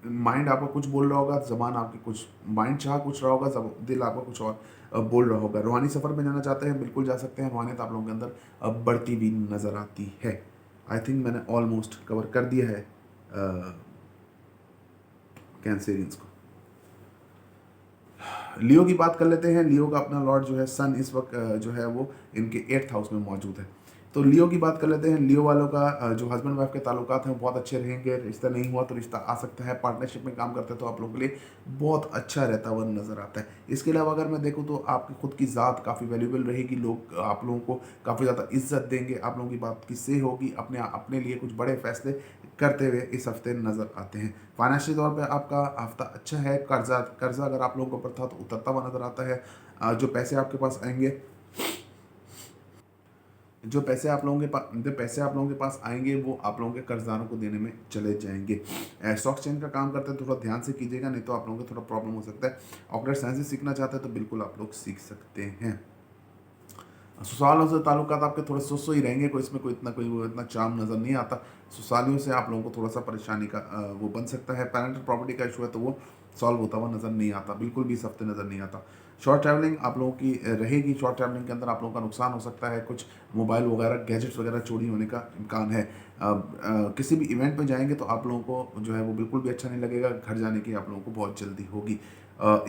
माइंड आपका कुछ बोल रहा होगा, ज़बान आपकी कुछ, माइंड चाह कुछ रहा होगा, दिल आपका कुछ और बोल रहा होगा। रूहानी सफ़र में जाना चाहते हैं, बिल्कुल जा सकते हैं। रूहानियत आप लोगों के अंदर बढ़ती भी नज़र आती है। आई थिंक मैंने ऑलमोस्ट कवर कर दिया है कैंसेरियंस को। लियो की बात कर लेते हैं। लियो का अपना लॉर्ड जो है सन इस वक्त जो है वो इनके 8th हाउस में मौजूद है। तो लियो की बात कर लेते हैं। लियो वालों का जो हस्बैंड वाइफ के ताल्लुकात हैं वो बहुत अच्छे रहेंगे। रिश्ता नहीं हुआ तो रिश्ता आ सकता है। पार्टनरशिप में काम करते हैं तो आप लोगों के लिए बहुत अच्छा रहता हुआ नजर आता है। इसके अलावा अगर मैं देखूँ तो आपकी खुद की ज़ात काफ़ी वैल्यूबल रहेगी। लोग आप लोगों को काफ़ी ज़्यादा इज्जत देंगे। आप लोगों की बात किससे होगी। अपने लिए कुछ बड़े फैसले करते हुए इस हफ्ते नज़र आते हैं। फाइनेंशियल तौर पे आपका हफ्ता अच्छा है। कर्जा अगर आप लोगों के ऊपर था तो उतरता हुआ नज़र आता है। जो पैसे आप लोगों के पास आएंगे वो आप लोगों के कर्जदारों को देने में चले जाएंगे। स्टॉक चेन का काम करते हैं थोड़ा ध्यान से कीजिएगा, नहीं तो आप लोगों को थोड़ा प्रॉब्लम हो सकता है। ऑपरेट साइंसेस सीखना चाहते हैं तो बिल्कुल आप लोग सीख सकते हैं। ससुरालों से ताल्लुकात आपके थोड़े सो ही रहेंगे। कोई इतना चार्म नज़र नहीं आता। ससुरालियों से आप लोगों को थोड़ा सा परेशानी का वो बन सकता है। पेरेंटल प्रॉपर्टी का इशू है तो वो सॉल्व होता हुआ नज़र नहीं आता, बिल्कुल भी इस हफ्ते नज़र नहीं आता। शॉर्ट ट्रैवलिंग आप लोगों की रहेगी। शॉर्ट ट्रैवलिंग के अंदर आप लोगों का नुकसान हो सकता है। कुछ मोबाइल वगैरह गैजेट्स वगैरह चोरी होने का इम्कान है। किसी भी इवेंट में जाएंगे तो आप लोगों को जो है वो बिल्कुल भी अच्छा नहीं लगेगा। घर जाने की आप लोगों को बहुत जल्दी होगी।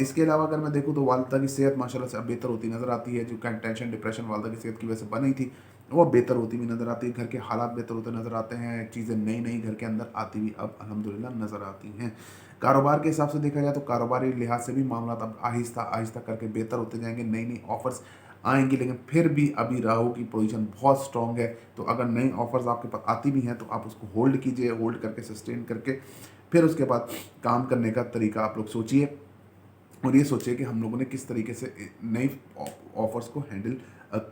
इसके अलावा अगर मैं देखूँ तो वालदा की सेहत माशाल्लाह से अब बेहतर होती नज़र आती है। जो टेंशन डिप्रेशन वालदा की सेहत की वजह से बनी थी वो बेहतर होती हुई नज़र आती है। घर के हालात बेहतर होते नज़र आते हैं। चीज़ें नई नई घर के अंदर आती हुई अब अल्हम्दुलिल्लाह नज़र आती हैं। कारोबार के हिसाब से देखा जाए तो कारोबारी लिहाज से भी मामला अब आहिस्ता आहिस्ता करके बेहतर होते जाएंगे। नई नई ऑफर्स आएंगी, लेकिन फिर भी अभी राहु की पोजीशन बहुत स्ट्रांग है। तो अगर नई ऑफर्स आपके पास आती भी हैं तो आप उसको होल्ड कीजिए। होल्ड करके सस्टेन करके फिर उसके बाद काम करने का तरीका आप लोग सोचिए और ये सोचिए कि हम लोगों ने किस तरीके से नई ऑफर्स को हैंडल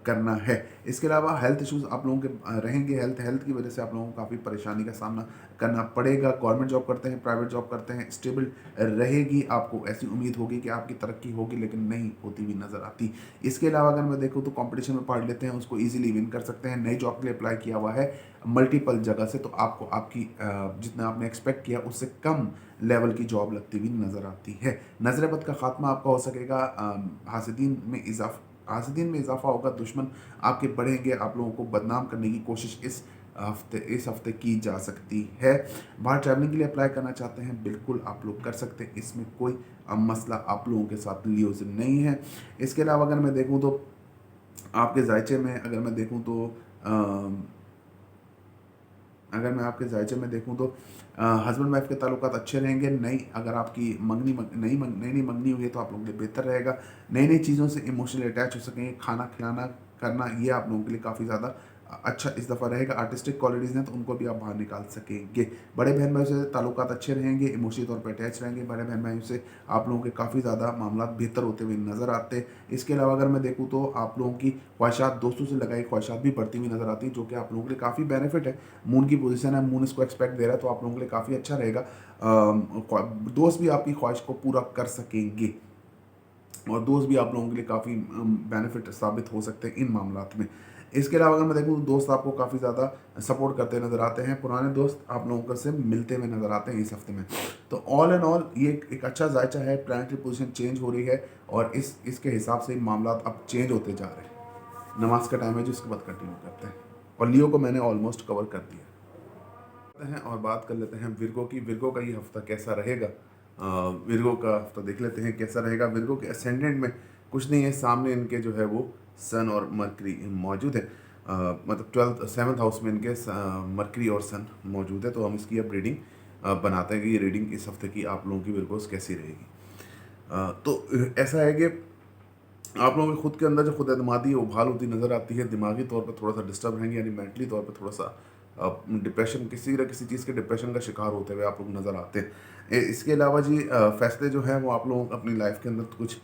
करना है। इसके अलावा हेल्थ इश्यूज आप लोगों के रहेंगे। हेल्थ की वजह से आप लोगों को काफ़ी परेशानी का सामना करना पड़ेगा। गवर्नमेंट जॉब करते हैं, प्राइवेट जॉब करते हैं, स्टेबल रहेगी। आपको ऐसी उम्मीद होगी कि आपकी तरक्की होगी, लेकिन नहीं होती हुई नज़र आती। इसके अलावा अगर मैं देखूँ तो कंपटीशन में पार्ट लेते हैं उसको ईजिली विन कर सकते हैं। नई जॉब के लिए अप्लाई किया हुआ है मल्टीपल जगह से, तो आपको आपकी जितना आपने एक्सपेक्ट किया उससे कम लेवल की जॉब लगती हुई नज़र आती है। नजर बद का खात्मा आपका हो सकेगा। हासिदीन में इजाफा होगा। दुश्मन आपके बढ़ेंगे। आप लोगों को बदनाम करने की कोशिश इस हफ्ते की जा सकती है। बाहर ट्रैवलिंग के लिए अप्लाई करना चाहते हैं बिल्कुल आप लोग कर सकते हैं। इसमें कोई मसला आप लोगों के साथ लियो से नहीं है। इसके अलावा अगर मैं देखूँ तो आपके जायचे में अगर मैं देखूँ तो अगर मैं आपके जायचे में देखूं तो हस्बैंड वाइफ के ताल्लुकात अच्छे रहेंगे। अगर आपकी नई मंगनी हुई है तो आप लोगों के लिए बेहतर रहेगा। नई नई चीज़ों से इमोशनली अटैच हो सकेंगे। खाना खिलाना करना ये आप लोगों के लिए काफ़ी ज़्यादा अच्छा इस दफ़ा रहेगा। आर्टिस्टिक क्वालिटीज़ हैं तो उनको भी आप बाहर निकाल सकेंगे। बड़े बहन भाइयों से ताल्लुकात अच्छे रहेंगे। इमोशनली तौर पर अटैच रहेंगे। बड़े बहन भाइयों से आप लोगों के काफ़ी ज़्यादा मामला बेहतर होते हुए नज़र आते हैं। इसके अलावा अगर मैं देखूँ तो आप लोगों की ख्वाहिशात, दोस्तों से लगाई ख्वाहिशात भी बढ़ती हुई नज़र आती है, जो कि आप लोगों के लिए काफ़ी बेनिफिट है। मून की पोजीशन है, मून इसको एक्सपेक्ट दे रहा है, तो आप लोगों के लिए काफ़ी अच्छा रहेगा। दोस्त भी आपकी ख्वाहिश को पूरा कर सकेंगे और दोस्त भी आप लोगों के लिए काफ़ी बेनिफिट साबित हो सकते हैं इन मामलात में। इसके अलावा अगर मैं देखूँ तो दोस्त आपको काफ़ी ज़्यादा सपोर्ट करते नज़र आते हैं। पुराने दोस्त आप लोगों से मिलते हुए नज़र आते हैं इस हफ्ते में। तो ऑल एंड ऑल ये एक अच्छा जायचा है। प्लानिटरी पोजीशन चेंज हो रही है और इसके हिसाब से मामला अब चेंज होते जा रहे हैं। नमाज का टाइम है जो इसके बाद कंटिन्यू करते हैं और लियो को मैंने ऑलमोस्ट कवर कर दिया हैं। और बात कर लेते हैं विर्गो की। विर्गो का ये हफ्ता कैसा रहेगा। विर्गो का हफ्ता देख लेते हैं कैसा रहेगा। विर्गो के असेंडेंट में कुछ नहीं है। सामने इनके जो है वो सन और मरकरी मौजूद है। मतलब 7th हाउस में इनके मरकरी और सन मौजूद है। तो हम इसकी अब रीडिंग बनाते हैं कि ये रीडिंग इस हफ्ते की आप लोगों की विर्गोस कैसी रहेगी। तो ऐसा है कि आप लोगों के खुद के अंदर जो खुद एतमादी उभाल होती नज़र आती है। दिमागी तौर पर थोड़ा सा डिस्टर्ब रहेंगे, यानी मेंटली तौर पर थोड़ा सा डिप्रेशन, किसी न किसी चीज़ के डिप्रेशन का शिकार होते हुए आप लोग नज़र आते हैं। इसके अलावा जी फैसले जो हैं वो आप लोग अपनी लाइफ के अंदर कुछ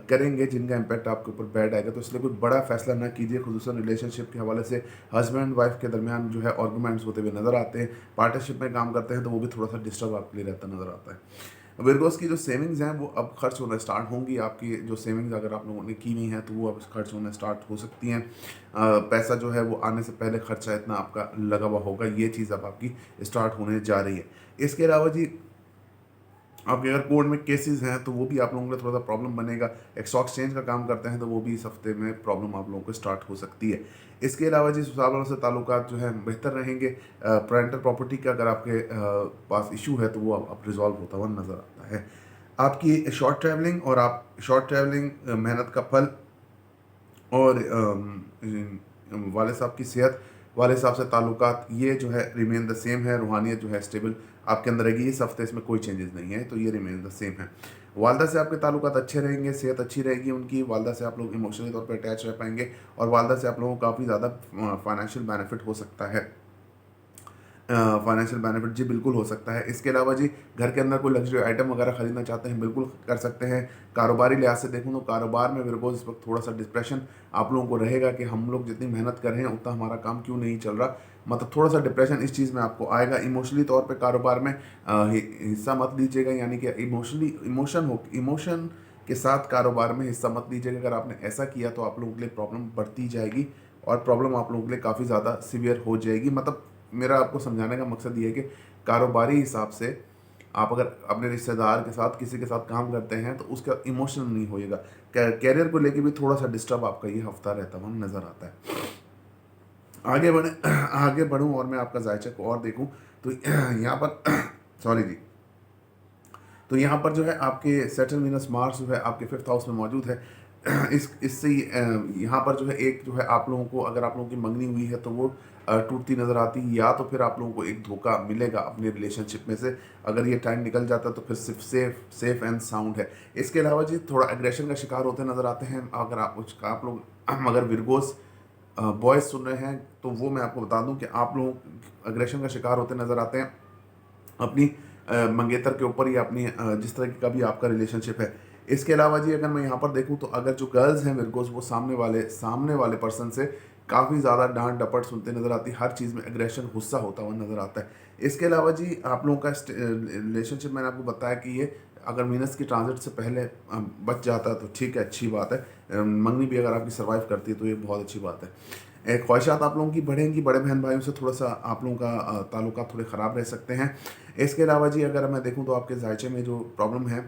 करेंगे जिनका इम्पैक्ट आपके ऊपर बैड आएगा। तो इसलिए कोई बड़ा फैसला ना कीजिए। खुसूसन रिलेशनशिप के हवाले से हस्बैंड वाइफ के दरमियान जो है आर्गूमेंट्स होते हुए नज़र आते हैं। पार्टनरशिप में काम करते हैं तो वो भी थोड़ा सा डिस्टर्ब आपके लिए रहता नज़र आता है। विर्गोस की जो सेविंग्स हैं वो अब खर्च होना स्टार्ट होंगी। आपकी जो सेविंग्स अगर आप लोगों ने की हुई हैं तो वो अब खर्च होना स्टार्ट हो सकती हैं। पैसा जो है वो आने से पहले खर्चा इतना आपका लगा हुआ होगा, ये चीज़ अब आपकी स्टार्ट होने जा रही है। इसके अलावा जी आपके अगर कोर्ट में केसेस हैं तो वो भी आप लोगों के लिए थोड़ा सा प्रॉब्लम बनेगा। एक स्टॉक एक्सचेंज का काम करते हैं तो वो भी इस हफ्ते में प्रॉब्लम आप लोगों को स्टार्ट हो सकती है। इसके अलावा जिस हिसाब वालों से ताल्लुकात जो है बेहतर रहेंगे। पेरेंटल प्रॉपर्टी का अगर आपके पास इशू है तो वो अब रिजॉल्व होता हुआ नज़र आता है। आपकी शॉर्ट ट्रैवलिंग और आप शॉर्ट ट्रैवलिंग मेहनत का फल और वाले साहब की सेहत, वाले साहब से ताल्लुकात, ये जो है रिमेन द सेम है। रूहानियत जो है स्टेबल आपके अंदर रहेगी। इस हफ्ते इसमें कोई चेंजेस नहीं है, तो ये रिमेन द सेम है। वालदा से आपके ताल्लुकात अच्छे रहेंगे, सेहत अच्छी रहेगी उनकी। वालदा से आप लोग इमोशनली तौर पर अटैच रह पाएंगे और वालदा से आप लोगों को काफ़ी ज़्यादा फाइनेंशियल बेनिफिट हो सकता है। फाइनेंशियल बेनिफिट जी बिल्कुल हो सकता है। इसके अलावा जी घर के अंदर कोई लग्जरी आइटम वगैरह खरीदना चाहते हैं, बिल्कुल कर सकते हैं। कारोबारी लिहाज से देखूँ तो कारोबार में विरगोज इस वक्त थोड़ा सा डिप्रेशन आप लोगों को रहेगा कि हम लोग जितनी मेहनत कर रहे हैं उतना हमारा काम क्यों नहीं चल रहा। मतलब थोड़ा सा डिप्रेशन इस चीज़ में आपको आएगा। इमोशनली तौर पर कारोबार में हिस्सा मत लीजिएगा, यानी कि इमोशन के साथ कारोबार में हिस्सा मत लीजिएगा। अगर आपने ऐसा किया तो आप लोगों के लिए प्रॉब्लम बढ़ती जाएगी और प्रॉब्लम आप लोगों के लिए काफ़ी ज़्यादा सीवियर हो जाएगी। मतलब मेरा आपको समझाने का मकसद ये है कि कारोबारी हिसाब से आप अगर अपने रिश्तेदार के साथ किसी के साथ काम करते हैं तो उसका इमोशनल नहीं होएगा। कैरियर को लेके भी थोड़ा सा डिस्टर्ब आपका ये हफ्ता रहता हुआ नज़र आता है। आगे बढ़े आगे बढ़ूँ और मैं आपका जायचा को और देखूँ तो यहाँ पर सॉरी जी, तो यहाँ पर जो है आपके सेटल वीनस मार्स जो है आपके 5th हाउस में मौजूद है। इससे यहाँ पर जो है एक जो है आप लोगों को, अगर आप लोगों की मंगनी हुई है तो वो टूटती नज़र आती है, या तो फिर आप लोगों को एक धोखा मिलेगा अपने रिलेशनशिप में से। अगर ये टाइम निकल जाता है तो फिर सिर्फ सेफ एंड साउंड है। इसके अलावा जी थोड़ा एग्रेशन का शिकार होते नज़र आते हैं। अगर आप लोग अगर विरगोस बॉयज़ सुन रहे हैं तो वो मैं आपको बता दूं कि आप लोग एग्रेशन का शिकार होते नज़र आते हैं अपनी मंगेतर के ऊपर या अपनी जिस तरह का भी आपका रिलेशनशिप है। इसके अलावा जी अगर मैं यहाँ पर देखूँ तो अगर जो गर्ल्स हैं विरगोस वो सामने वाले पर्सन से काफ़ी ज़्यादा डांट डपट सुनते नज़र आती है। हर चीज़ में एग्रेशन गुस्सा होता हुआ नज़र आता है। इसके अलावा जी आप लोगों का रिलेशनशिप मैंने आपको बताया कि ये अगर वीनस की ट्रांजिट से पहले बच जाता है तो ठीक है, अच्छी बात है। मंगनी भी अगर आपकी सर्वाइव करती है तो ये बहुत अच्छी बात है। ख्वाहिशात आप लोगों की बढ़ेंगी। बड़े बहन भाइयों से थोड़ा सा आप लोगों का ताल्लुकात थोड़े ख़राब रह सकते हैं। इसके अलावा जी अगर मैं देखूं तो आपके जायचे में जो प्रॉब्लम है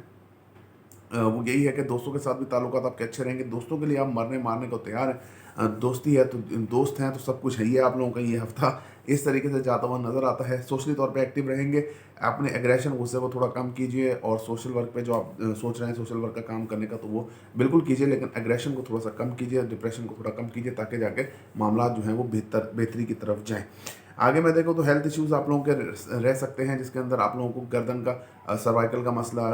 वो यही है कि दोस्तों के साथ भी ताल्लुकात आपके अच्छे रहेंगे। दोस्तों के लिए आप मरने मारने को तैयार हैं। दोस्ती है तो दोस्त हैं तो सब कुछ है ही है। आप लोगों का ये हफ्ता इस तरीके से जाता हुआ नज़र आता है। सोशली तौर पे एक्टिव रहेंगे। अपने एग्रेशन गुस्से को थोड़ा कम कीजिए और सोशल वर्क पे जो आप सोच रहे हैं सोशल वर्क का काम करने का तो वो बिल्कुल कीजिए, लेकिन एग्रेशन को थोड़ा सा कम कीजिए, डिप्रेशन को थोड़ा कम कीजिए ताकि जाके मामला जो हैं वो बेहतरी की तरफ जाएँ। आगे मैं देखूँ तो हेल्थ इश्यूज़ आप लोगों के रह सकते हैं, जिसके अंदर आप लोगों को गर्दन का सर्वाइकल का मसला,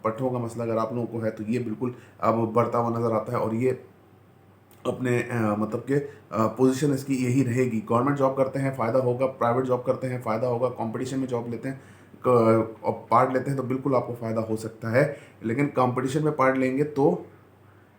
पट्ठों का मसला अगर आप लोगों को है तो ये बिल्कुल अब बढ़ता हुआ नज़र आता है। और ये अपने मतलब कि पोजीशन इसकी यही रहेगी। गवर्नमेंट जॉब करते हैं फ़ायदा होगा, प्राइवेट जॉब करते हैं फ़ायदा होगा, कंपटीशन में जॉब लेते हैं और पार्ट लेते हैं तो बिल्कुल आपको फ़ायदा हो सकता है। लेकिन कंपटीशन में पार्ट लेंगे तो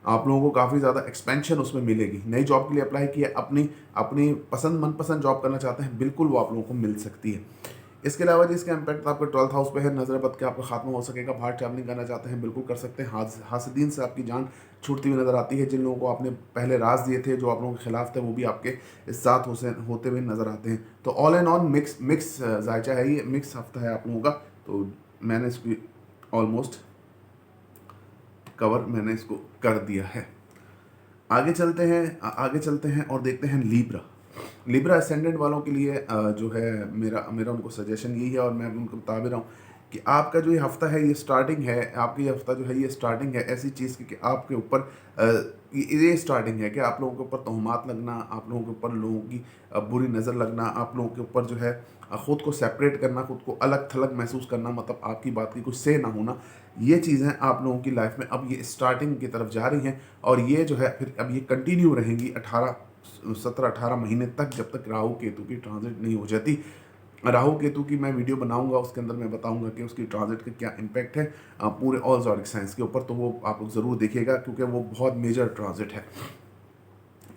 आप लोगों को काफ़ी ज़्यादा एक्सपेंशन उसमें मिलेगी। नई जॉब के लिए अप्लाई किया, अपनी अपनी मनपसंद जॉब करना चाहते हैं, बिल्कुल वो आप लोगों को मिल सकती है। इसके अलावा जी इसका इम्पैक्ट आपके 12th हाउस पे है। नज़र बद के आपका खात्मा हो सकेगा। बाहर ट्रैवलिंग करना चाहते हैं, बिल्कुल कर सकते हैं। हासिदीन से आपकी जान छूटती हुई नज़र आती है। जिन लोगों को आपने पहले राज दिए थे जो आप लोगों के खिलाफ थे वो भी आपके साथ होते हुए नज़र आते हैं। तो ऑल एंड ऑल मिक्स जायचा है, ये मिक्स हफ्ता है आप लोगों का। तो मैंने इसकी ऑलमोस्ट कवर मैंने इसको कर दिया है। आगे चलते हैं और देखते हैं लिब्रा असेंडेंट वालों के लिए जो है मेरा मेरा उनको सजेशन यही है और मैं उनको बता भी रहा हूँ कि आपका जो ये हफ्ता है ये स्टार्टिंग है। आपका ये हफ्ता जो है ये स्टार्टिंग है ऐसी चीज़ की कि आपके ऊपर ये स्टार्टिंग है कि आप लोगों के ऊपर तोहमात लगना, आप लोगों के ऊपर लोगों की बुरी नज़र लगना, आप लोगों के ऊपर जो है ख़ुद को सेपरेट करना, ख़ुद को अलग थलग महसूस करना, मतलब आपकी बात की कुछ से ना होना, ये चीज़ें आप लोगों की लाइफ में अब ये स्टार्टिंग की तरफ जा रही हैं। और ये जो है फिर अब ये कंटिन्यू रहेंगी 17-18 महीने तक, जब तक राहु केतु की ट्रांजिट नहीं हो जाती। राहु केतु की मैं वीडियो बनाऊंगा, उसके अंदर मैं बताऊंगा कि उसकी ट्रांजिट का क्या इम्पैक्ट है पूरे ऑल ज़ोडिक साइंस के ऊपर। तो वो आप लोग ज़रूर देखिएगा क्योंकि वो बहुत मेजर ट्रांजिट है।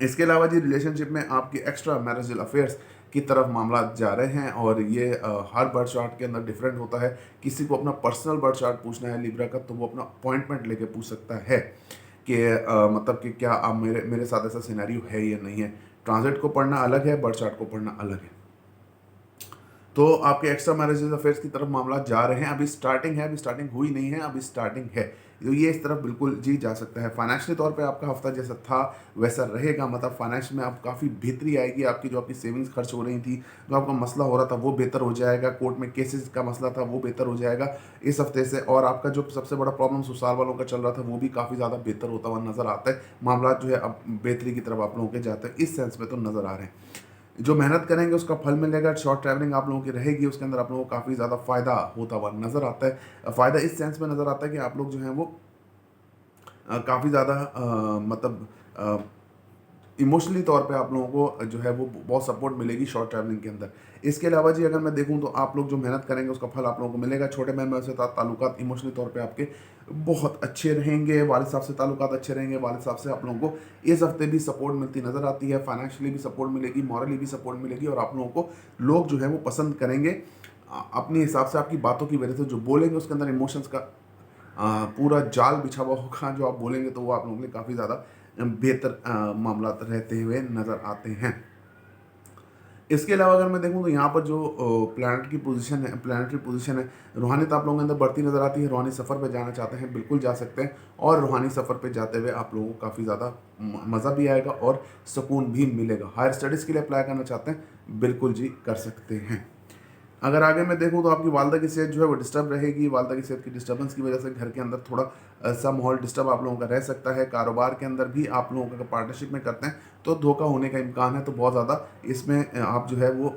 इसके अलावा जी रिलेशनशिप में आपकी एक्स्ट्रा मैरिजल अफेयर्स की तरफ मामला जा रहे हैं और ये हर बर्थ चार्ट के अंदर डिफरेंट होता है। किसी को अपना पर्सनल बर्थ चार्ट पूछना है लिब्रा का तो वो अपना अपॉइंटमेंट लेके पूछ सकता है कि मतलब कि क्या आप मेरे साथ ऐसा सिनेरियो है या नहीं है। ट्रांजिट को पढ़ना अलग है, बर्थ चार्ट को पढ़ना अलग है। तो आपके एक्स्ट्रा मैरिजेस अफेयर्स की तरफ मामला जा रहे हैं। अभी स्टार्टिंग है, अभी स्टार्टिंग हुई नहीं है, अभी स्टार्टिंग है। तो ये इस तरफ बिल्कुल जी जा सकता है। फाइनेंशियली तौर पे आपका हफ्ता जैसा था वैसा रहेगा, मतलब फाइनेंस में आप काफ़ी बेहतरी आएगी। आपकी जो आपकी सेविंग्स खर्च हो रही थी, जो आपका मसला हो रहा था वो बेहतर हो जाएगा। कोर्ट में केसेस का मसला था वो बेहतर हो जाएगा इस हफ्ते से। और आपका जो सबसे बड़ा प्रॉब्लम ससुराल वालों का चल रहा था वो भी काफ़ी ज़्यादा बेहतर होता हुआ नजर आता है। मामला जो है अब बेहतरी की तरफ आप लोगों के जाते हैं, इस सेंस में तो नज़र आ रहे हैं। जो मेहनत करेंगे उसका फल मिलेगा। शॉर्ट ट्रैवलिंग आप लोगों की रहेगी, उसके अंदर आप लोगों को काफ़ी ज़्यादा फ़ायदा होता हुआ नज़र आता है। फ़ायदा इस सेंस में नज़र आता है कि आप लोग जो हैं वो काफ़ी ज़्यादा मतलब इमोशनली तौर पे आप लोगों को जो है वो बहुत सपोर्ट मिलेगी शॉर्ट ट्रैवलिंग के अंदर। इसके अलावा जी अगर मैं देखूं तो आप लोग जो मेहनत करेंगे उसका फल आप लोगों को मिलेगा। छोटे बहन से ताल्लुकात इमोशनली तौर पे आपके बहुत अच्छे रहेंगे। वालिद साहब से ताल्लुकात अच्छे रहेंगे। वालिद साहब से आप लोगों को इस हफ्ते भी सपोर्ट मिलती नज़र आती है। फाइनेंशियली भी सपोर्ट मिलेगी, मॉरली भी सपोर्ट मिलेगी, और आप लोगों को लोग जो है वो पसंद करेंगे अपने हिसाब से। आपकी बातों की वजह से जो बोलेंगे उसके अंदर इमोशंस का पूरा जाल बिछा हुआ होगा। जो आप बोलेंगे तो वो आप लोगों के लिए काफ़ी ज़्यादा बेहतर मामला रहते हुए नज़र आते हैं। इसके अलावा अगर मैं देखूं तो यहाँ पर जो प्लैनेट की पोजीशन है, प्लैनेटरी पोजीशन है, रूहानियत आप लोगों के अंदर बढ़ती नज़र आती है। रूहानी सफ़र पे जाना चाहते हैं बिल्कुल जा सकते हैं, और रूहानी सफ़र पे जाते हुए आप लोगों को काफ़ी ज़्यादा मज़ा भी आएगा और सुकून भी मिलेगा। हायर स्टडीज़ के लिए अप्लाई करना चाहते हैं बिल्कुल जी कर सकते हैं। अगर आगे मैं देखूँ तो आपकी वालदा की सेहत जो है वो डिस्टर्ब रहेगी। वालदा की सेहत की डिस्टर्बेंस की वजह से घर के अंदर थोड़ा सा माहौल डिस्टर्ब आप लोगों का रह सकता है। कारोबार के अंदर भी आप लोगों का अगर पार्टनरशिप में करते हैं तो धोखा होने का इम्कान है। तो बहुत ज़्यादा इसमें आप जो है वो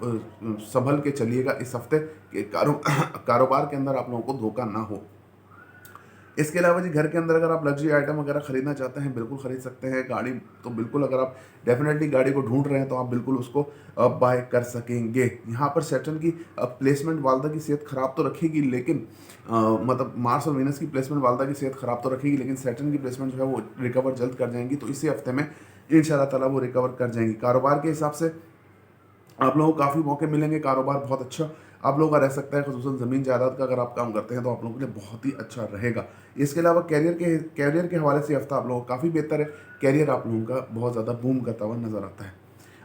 संभल के चलिएगा इस हफ्ते के कारोबार के अंदर आप लोगों को धोखा ना हो। इसके अलावा जी घर के अंदर अगर आप लग्जरी आइटम वगैरह खरीदना चाहते हैं बिल्कुल खरीद सकते हैं। गाड़ी तो बिल्कुल, अगर आप डेफिनेटली गाड़ी को ढूंढ रहे हैं तो आप बिल्कुल उसको बाय कर सकेंगे। यहाँ पर सैटर्न की प्लेसमेंट वालदा की सेहत ख़राब तो रखेगी, लेकिन मतलब मार्स और वीनस की प्लेसमेंट वालदा की सेहत ख़राब तो रखेगी, लेकिन सैटर्न की प्लेसमेंट जो है वो रिकवर जल्द कर जाएंगी। तो इसी हफ्ते में इंशाल्लाह ताला वो रिकवर कर जाएंगी। कारोबार के हिसाब से आप लोगों को काफ़ी मौके मिलेंगे। कारोबार बहुत अच्छा आप लोगों का रह सकता है, खुसूसन ज़मीन जायदाद का अगर आप काम करते हैं तो आप लोगों के लिए बहुत ही अच्छा रहेगा। इसके अलावा कैरियर के हवाले से हफ्ता आप लोगों का काफ़ी बेहतर है। कैरियर आप लोगों का बहुत ज़्यादा बूम करता हुआ नज़र आता है।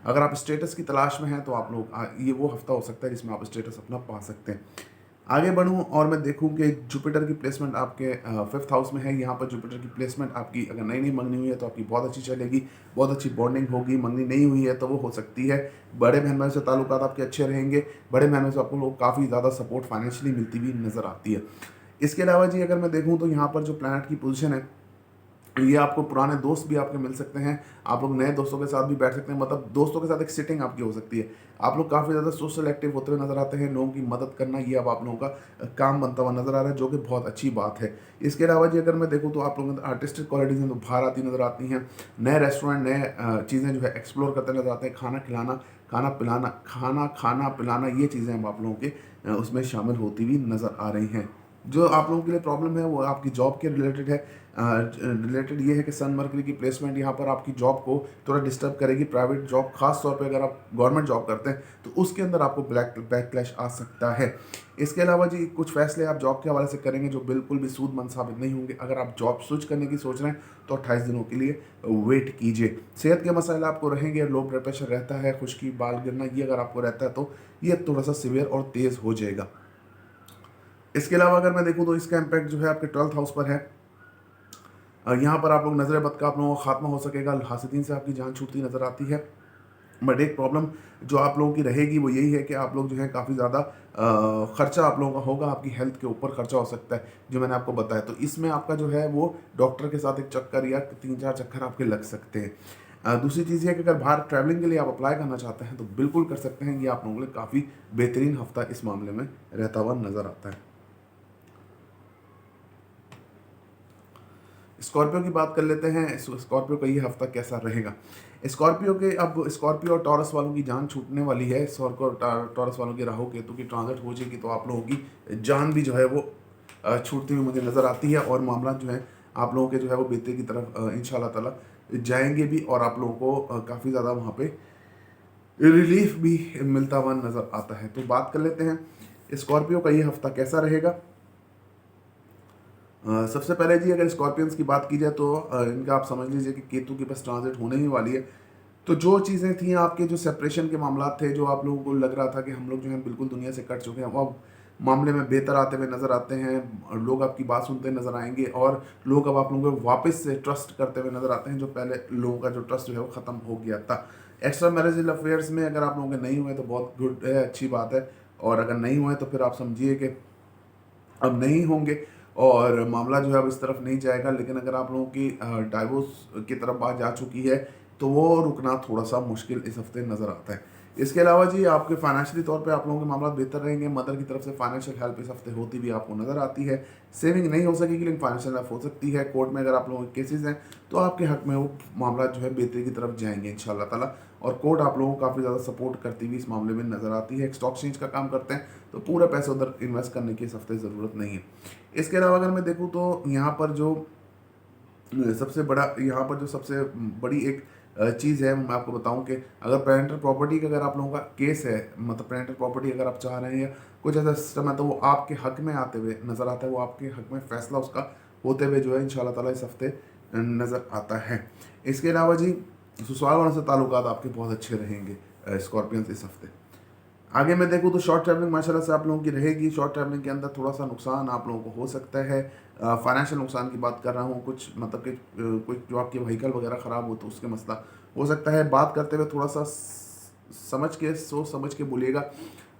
अगर आप स्टेटस की तलाश में हैं तो आप लोग ये वो हफ्ता हो सकता है जिसमें आप स्टेटस अपना पा सकते हैं। आगे बढ़ूं और मैं देखूं कि जुपिटर की प्लेसमेंट आपके 5th हाउस में है। यहाँ पर जुपिटर की प्लेसमेंट आपकी अगर नई नई मंगनी हुई है तो आपकी बहुत अच्छी चलेगी, बहुत अच्छी बॉन्डिंग होगी। मंगनी नहीं हुई है तो वो हो सकती है। बड़े बहन भाई से ताल्लुकात आपके अच्छे रहेंगे। बड़े बहन भाई से आपको लोग काफ़ी ज़्यादा सपोर्ट फाइनेंशियली मिलती हुई नज़र आती है। इसके अलावा जी अगर मैं देखूँ तो यहाँ पर जो प्लैनेट की पोजिशन है, ये आपको पुराने दोस्त भी आपके मिल सकते हैं। आप लोग नए दोस्तों के साथ भी बैठ सकते हैं, मतलब दोस्तों के साथ एक सिटिंग आपकी हो सकती है। आप लोग काफ़ी ज़्यादा सोशल एक्टिव होते हुए नजर आते हैं। लोगों की मदद करना ये अब आप लोगों का काम बनता हुआ नजर आ रहा है, जो कि बहुत अच्छी बात है। इसके अलावा जी अगर मैं देखूँ तो आप लोगों के आर्टिस्टिक क्वालिटीज़ हैं तो बाहर आती नजर आती हैं। नए रेस्टोरेंट, नए चीज़ें जो है एक्सप्लोर करते नजर आते हैं। खाना खिलाना, खाना पिलाना, खाना पिलाना, ये चीज़ें अब आप लोगों के उसमें शामिल होती हुई नजर आ रही हैं। जो आप लोगों के लिए प्रॉब्लम है वो आपकी जॉब के रिलेटेड है। रिलेटेड ये है कि सन मरकरी की प्लेसमेंट यहाँ पर आपकी जॉब को थोड़ा डिस्टर्ब करेगी। प्राइवेट जॉब, खास तौर पे अगर आप गवर्नमेंट जॉब करते हैं तो उसके अंदर आपको बैकक्लैश आ सकता है। इसके अलावा जी कुछ फैसले आप जॉब के हवाले से करेंगे जो बिल्कुल भी सूदमंद साबित नहीं होंगे। अगर आप जॉब स्विच करने की सोच रहे हैं तो 28 दिनों के लिए वेट कीजिए। सेहत के मसाइल आपको रहेंगे, लो ब्लड प्रेशर रहता है, खुश्की, बाल गिरना, ये अगर आपको रहता है तो ये थोड़ा सा सिवियर और तेज़ हो जाएगा। इसके अलावा अगर मैं देखूं तो इसका इम्पैक्ट जो है आपके 12th हाउस पर है। यहाँ पर आप लोग नजर बद का आप लोगों का खात्मा हो सकेगा। हासिदीन से आपकी जान छूटती नजर आती है। बट एक प्रॉब्लम जो आप लोगों की रहेगी वो यही है कि आप लोग जो है काफ़ी ज़्यादा खर्चा आप लोगों का होगा। आपकी हेल्थ के ऊपर खर्चा हो सकता है जो मैंने आपको बताया। तो इसमें आपका जो है वो डॉक्टर के साथ एक चक्कर या 3-4 चक्कर आपके लग सकते हैं। दूसरी चीज़ ये कि अगर बाहर ट्रैवलिंग के लिए आप अप्लाई करना चाहते हैं तो बिल्कुल कर सकते हैं। ये आप लोगों के लिए काफ़ी बेहतरीन हफ्ता इस मामले में रहता हुआ नज़र आता है। स्कॉर्पियो की बात कर लेते हैं। स्कॉर्पियो का ये हफ्ता कैसा रहेगा। स्कॉर्पियो के अब स्कॉर्पियो और टॉरस वालों की जान छूटने वाली है। स्कॉर्पियो और टॉरस वालों की राहु केतु की ट्रांजिट हो जाएगी तो आप लोगों की जान भी जो है वो छूटती हुई मुझे नज़र आती है। और मामला जो है आप लोगों के जो है वो बेहतरी की तरफ इंशाल्लाह ताला जाएंगे भी, और आप लोगों को काफ़ी ज़्यादा वहाँ पे रिलीफ भी मिलता हुआ नज़र आता है। तो बात कर लेते हैं स्कॉर्पियो का ये हफ्ता कैसा रहेगा। सबसे पहले जी अगर स्कॉर्पियंस की बात की जाए तो इनका आप समझ लीजिए कि केतु की बस ट्रांजिट होने ही वाली है। तो जो चीज़ें थी आपके, जो सेपरेशन के मामला थे, जो आप लोगों को लग रहा था कि हम लोग जो है बिल्कुल दुनिया से कट चुके हैं, वो अब मामले में बेहतर आते हुए नज़र आते हैं। और लोग आपकी बात सुनते नज़र आएंगे और लोग अब आप लोगों को वापस से ट्रस्ट करते हुए नज़र आते हैं, जो पहले लोगों का जो ट्रस्ट जो है वो ख़त्म हो गया था। एक्स्ट्रा मैरिजल अफेयर्स में अगर आप लोगों के नहीं हुए तो बहुत गुड है, अच्छी बात है। और अगर नहीं हुए तो फिर आप समझिए कि अब नहीं होंगे और मामला जो है अब इस तरफ नहीं जाएगा। लेकिन अगर आप लोगों की डाइवोर्स की तरफ बात जा चुकी है तो वो रुकना थोड़ा सा मुश्किल इस हफ्ते नज़र आता है। इसके अलावा जी आपके फाइनेंशियली तौर पे आप लोगों के मामला बेहतर रहेंगे। मदर की तरफ से फाइनेंशियल हेल्प इस हफ्ते होती भी आपको नज़र आती है। सेविंग नहीं हो सकेगी लेकिन फाइनेंशियल हेल्प हो सकती है। कोर्ट में अगर आप लोगों के केसेस हैं तो आपके हक में वो मामला जो है बेहतरी की तरफ जाएंगे इंशाल्लाह ताला। और कोर्ट आप लोगों को काफ़ी ज़्यादा सपोर्ट करती हुई इस मामले में नज़र आती है। एक स्टॉक एक्सचेंज का काम करते हैं तो पूरा पैसा उधर इन्वेस्ट करने की इस हफ्ते ज़रूरत नहीं है। इसके अलावा अगर मैं देखूँ तो यहाँ पर जो सबसे बड़ा, यहाँ पर जो सबसे बड़ी एक चीज़ है, मैं आपको बताऊं कि अगर पेरेंटल प्रॉपर्टी का अगर आप लोगों का केस है, मतलब पेरेंटल प्रॉपर्टी अगर आप चाह रहे हैं या कुछ ऐसा सिस्टम है तो वो आपके हक में आते हुए नज़र आता है। वो आपके हक में फैसला उसका होते हुए जो है इंशाल्लाह ताला इस हफ्ते नज़र आता है। इसके अलावा जी ससुराल वालों से ताल्लुकात आपके बहुत अच्छे रहेंगे स्कॉर्पियंस इस हफ्ते। आगे मैं देखूँ तो शॉर्ट ट्रैवलिंग माशाल्लाह से आप लोगों की रहेगी। शॉर्ट ट्रैवलिंग के अंदर थोड़ा सा नुकसान आप लोगों को हो सकता है। फाइनेंशियल नुकसान की बात कर रहा हूँ, कुछ मतलब कि कुछ जो आपके व्हीकल वगैरह ख़राब हो तो उसके मसला हो सकता है। बात करते हुए थोड़ा सा समझ के, सोच समझ के बोलिएगा,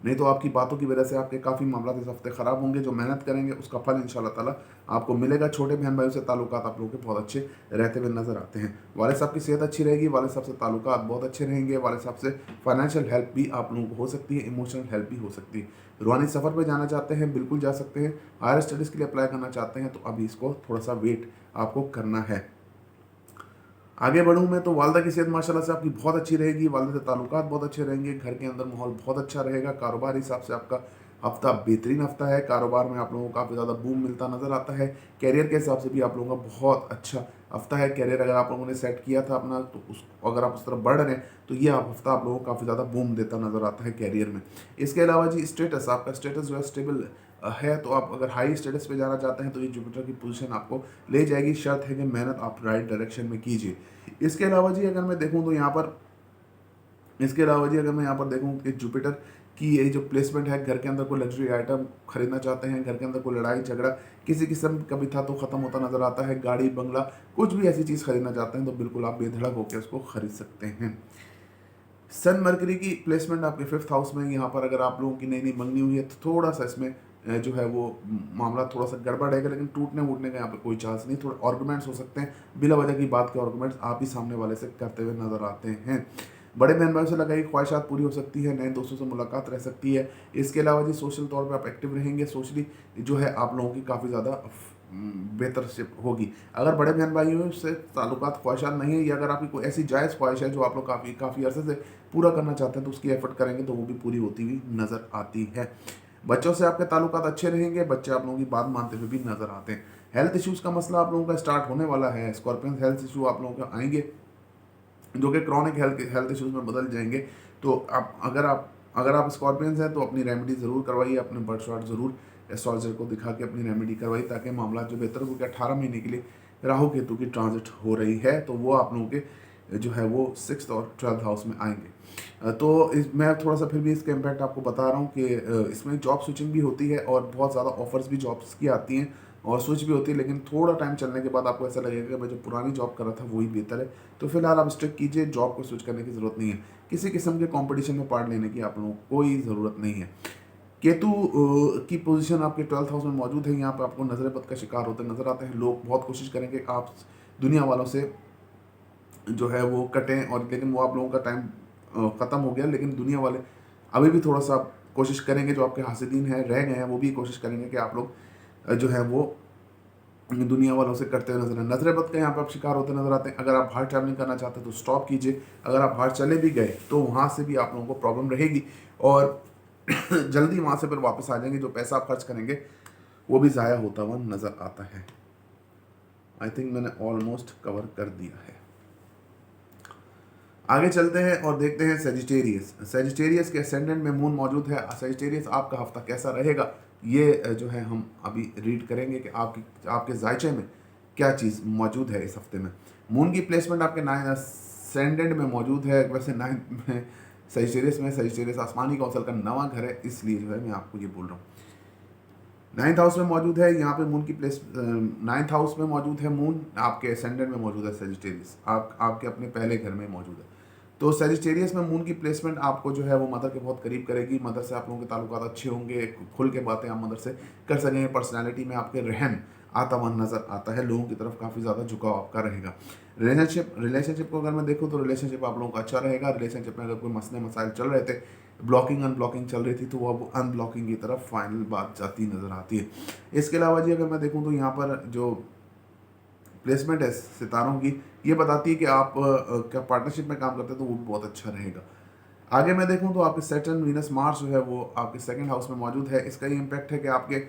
नहीं तो आपकी बातों की वजह से आपके काफ़ी मामला इस हफ्ते ख़राब होंगे। जो मेहनत करेंगे उसका फल इंशाल्लाह ताला आपको मिलेगा। छोटे बहन भाइयों से ताल्लुकात आप लोगों के बहुत अच्छे रहते हुए नज़र आते हैं। वाले साहब की सेहत अच्छी रहेगी, वाले साहब से ताल्लुकात बहुत अच्छे रहेंगे, वाले साहब से फाइनेंशियल हेल्प भी आप लोगों को हो सकती है, इमोशनल हेल्प भी हो सकती है। रूहानी सफ़र पर जाना चाहते हैं, बिल्कुल जा सकते हैं। हायर स्टडीज़ के लिए अप्लाई करना चाहते हैं तो अभी इसको थोड़ा सा वेट आपको करना है। आगे बढ़ूँ मैं तो वालदा की सेहत माशाल्लाह से आपकी बहुत अच्छी रहेगी। वालदा से ताल्लुकात बहुत अच्छे रहेंगे। घर के अंदर माहौल बहुत अच्छा रहेगा। कारोबार हिसाब से आपका हफ्ता बेहतरीन हफ्ता है। कारोबार में आप लोगों को काफ़ी ज़्यादा बूम मिलता नज़र आता है। कैरियर के हिसाब से भी आप लोगों का बहुत अच्छा हफ्ता है। कैरियर अगर आप लोगों ने सेट किया था अपना तो उस अगर आप उस तरफ बढ़ रहे हैं तो ये हफ्ता आप लोगों को काफ़ी ज़्यादा बूम देता नज़र आता है कैरियर में। इसके अलावा जी स्टेटस, आपका स्टेटस जो है स्टेबल है। तो आप अगर हाई स्टेटस पे जाना चाहते हैं तो ये जुपिटर की पोजीशन आपको ले जाएगी। शर्त है कि मेहनत आप राइट डायरेक्शन में कीजिए। इसके अलावा जी अगर मैं देखूँ तो यहाँ पर इसके अलावा जी अगर मैं यहाँ पर देखूँ कि जुपिटर की ये जो प्लेसमेंट है, घर के अंदर कोई लग्जरी आइटम खरीदना चाहते हैं, घर के अंदर कोई लड़ाई झगड़ा किसी किस्म का भी था तो ख़त्म होता नज़र आता है। गाड़ी बंगला कुछ भी ऐसी चीज़ खरीदना चाहते हैं तो बिल्कुल आप बेधड़क होकर उसको खरीद सकते हैं। सन मरकरी की प्लेसमेंट आपके 5th हाउस में, यहाँ पर अगर आप लोगों की नई नई मंगनी हुई है तो थोड़ा सा इसमें जो है वो मामला थोड़ा सा गड़बड़ रहेगा। लेकिन टूटने वूटने का यहाँ पे कोई चांस नहीं। थोड़े आर्गूमेंट्स हो सकते हैं, बिला वजह की बात के आर्गूमेंट्स आप ही सामने वाले से करते हुए नजर आते हैं। बड़े बहन भाइयों से लगाई ख्वाहिशात पूरी हो सकती है। नए दोस्तों से मुलाकात रह सकती है। इसके अलावा जी सोशल तौर पर आप एक्टिव रहेंगे। सोशली जो है आप लोगों की काफ़ी ज़्यादा बेहतर से होगी। अगर बड़े बहन भाइयों से ताल्लुकात ख्वाहिशात नहीं है या अगर आपकी कोई ऐसी जायज़ ख्वाहिश है जो आप लोग काफ़ी काफ़ी अरसे से पूरा करना चाहते हैं तो उसकी एफर्ट करेंगे तो वो भी पूरी होती हुई नज़र आती है। बच्चों से आपके ताल्लुकात अच्छे रहेंगे। बच्चे आप लोगों की बात मानते हुए भी नज़र आते हैं। हेल्थ इश्यूज़ का मसला आप लोगों का स्टार्ट होने वाला है। स्कॉर्पियन हेल्थ इशू आप लोगों के आएंगे जो कि क्रॉनिक हेल्थ इश्यूज़ में बदल जाएंगे। तो अगर आप स्कॉर्पियंस हैं तो अपनी रेमेडी ज़रूर करवाइए। अपने बर्ड शॉट ज़रूर एस्ट्रोलॉजर को दिखा के अपनी रेमेडी करवाइए ताकि मामला जो बेहतर हो। क्योंकि 18 महीने के लिए राहु केतु की ट्रांजिट हो रही है तो वो आप लोगों के जो है वो 6th और 12th हाउस में आएंगे। तो मैं थोड़ा सा फिर भी इसका इम्पैक्ट आपको बता रहा हूँ कि इसमें जॉब स्विचिंग भी होती है और बहुत ज़्यादा ऑफर्स भी जॉब्स की आती हैं और स्विच भी होती है। लेकिन थोड़ा टाइम चलने के बाद आपको ऐसा लगेगा कि मैं जो पुरानी जॉब कर रहा था वही बेहतर है। तो फिलहाल आप स्टिक कीजिए, जॉब को स्विच करने की ज़रूरत नहीं है। किसी किस्म के कंपटीशन में पार्ट लेने की आप लोगों को कोई ज़रूरत नहीं है। केतु की पोजीशन आपके 12th हाउस में मौजूद है। यहाँ पर आपको नजर बद का शिकार होते नजर आते हैं। लोग बहुत कोशिश करेंगे आप दुनिया वालों से जो है वो कटें और लेकिन वो आप लोगों का टाइम ख़त्म हो गया। लेकिन दुनिया वाले अभी भी थोड़ा सा कोशिश करेंगे, जो आपके हासिदीन हैं रह गए हैं वो भी कोशिश करेंगे कि आप लोग जो है वो दुनिया वालों से करते हुए नजर आए। नजर बद का यहाँ पे आप शिकार होते नजर आते हैं। अगर आप बाहर ट्रैवलिंग करना चाहते हैं तो स्टॉप कीजिए। अगर आप बाहर चले भी गए तो वहाँ से भी आप लोगों को प्रॉब्लम रहेगी और जल्दी वहाँ से फिर वापस आ जाएंगे। जो पैसा आप खर्च करेंगे वो भी ज़ाया होता हुआ नज़र आता है। आई थिंक मैंने ऑलमोस्ट कवर कर दिया है। आगे चलते हैं और देखते हैं सेजिटेरियस के असेंडेंट में मून मौजूद है। सेजिटेरियस आपका हफ्ता कैसा रहेगा ये जो है हम अभी रीड करेंगे कि आपके जायचे में क्या चीज़ मौजूद है इस हफ्ते में। मून की प्लेसमेंट आपके एसेंडेंट में मौजूद है। वैसे 9th में सजिटेरियस में, सजिटेरियस आसमानी कौंसल का नवा घर है, इसलिए जो है मैं आपको ये बोल रहा हूँ। 9th हाउस में मौजूद है, यहाँ पे मून की प्लेस 9th हाउस में मौजूद है मून, आपके एसेंडेंट में मौजूद है सजिटेरियस, आपके अपने पहले घर में मौजूद है। तो सजिटेरियस में मून की प्लेसमेंट आपको जो है वो मदर के बहुत करीब करेगी। मदर से आप लोगों के ताल्लुकात अच्छे होंगे, खुल के बातें आप मदर से कर सकेंगे। पर्सनैलिटी में आपके रहन आता हुआ नज़र आता है, लोगों की तरफ काफ़ी ज़्यादा झुकाव आपका रहेगा। रिलेशनशिप को अगर मैं देखूँ तो रिलेशनशिप आप लोगों का अच्छा रहेगा। रिलेशनशिप में अगर कोई मसले मसाइल चल रहे थे, ब्लॉकिंग अनब्लॉकिंग चल रही थी, तो वो अब अनब्लॉकिंग की तरफ फाइनल बात जाती नज़र आती है। इसके अलावा जी अगर मैं देखूँ तो यहाँ पर जो प्लेसमेंट है सितारों की, ये बताती है कि आप क्या पार्टनरशिप में काम करते हैं तो वो भी बहुत अच्छा रहेगा। आगे मैं देखूं तो आपके सैटर्न वीनस मार्स जो है वो आपके सेकंड हाउस में मौजूद है। इसका ये इम्पैक्ट है कि आपके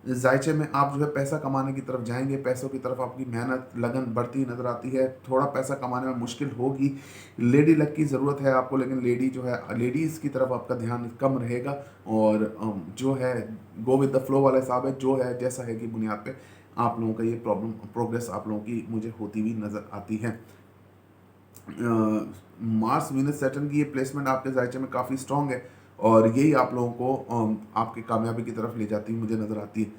जायचे में आप जो है पैसा कमाने की तरफ जाएंगे, पैसों की तरफ आपकी मेहनत लगन बढ़ती नज़र आती है। थोड़ा पैसा कमाने में मुश्किल होगी, लेडी लक की ज़रूरत है आपको, लेकिन लेडी जो है लेडीज़ की तरफ आपका ध्यान कम रहेगा। और जो है गो विद द फ्लो वाला हिसाब है, जो है जैसा है कि बुनियाद पे आप लोगों का ये प्रोग्रेस आप लोगों की मुझे होती हुई नज़र आती है। मार्स वीनस सैटर्न की ये प्लेसमेंट आपके जायचे में काफ़ी स्ट्रॉन्ग है और यही आप लोगों को आपकी कामयाबी की तरफ ले जाती हुई मुझे नज़र आती है।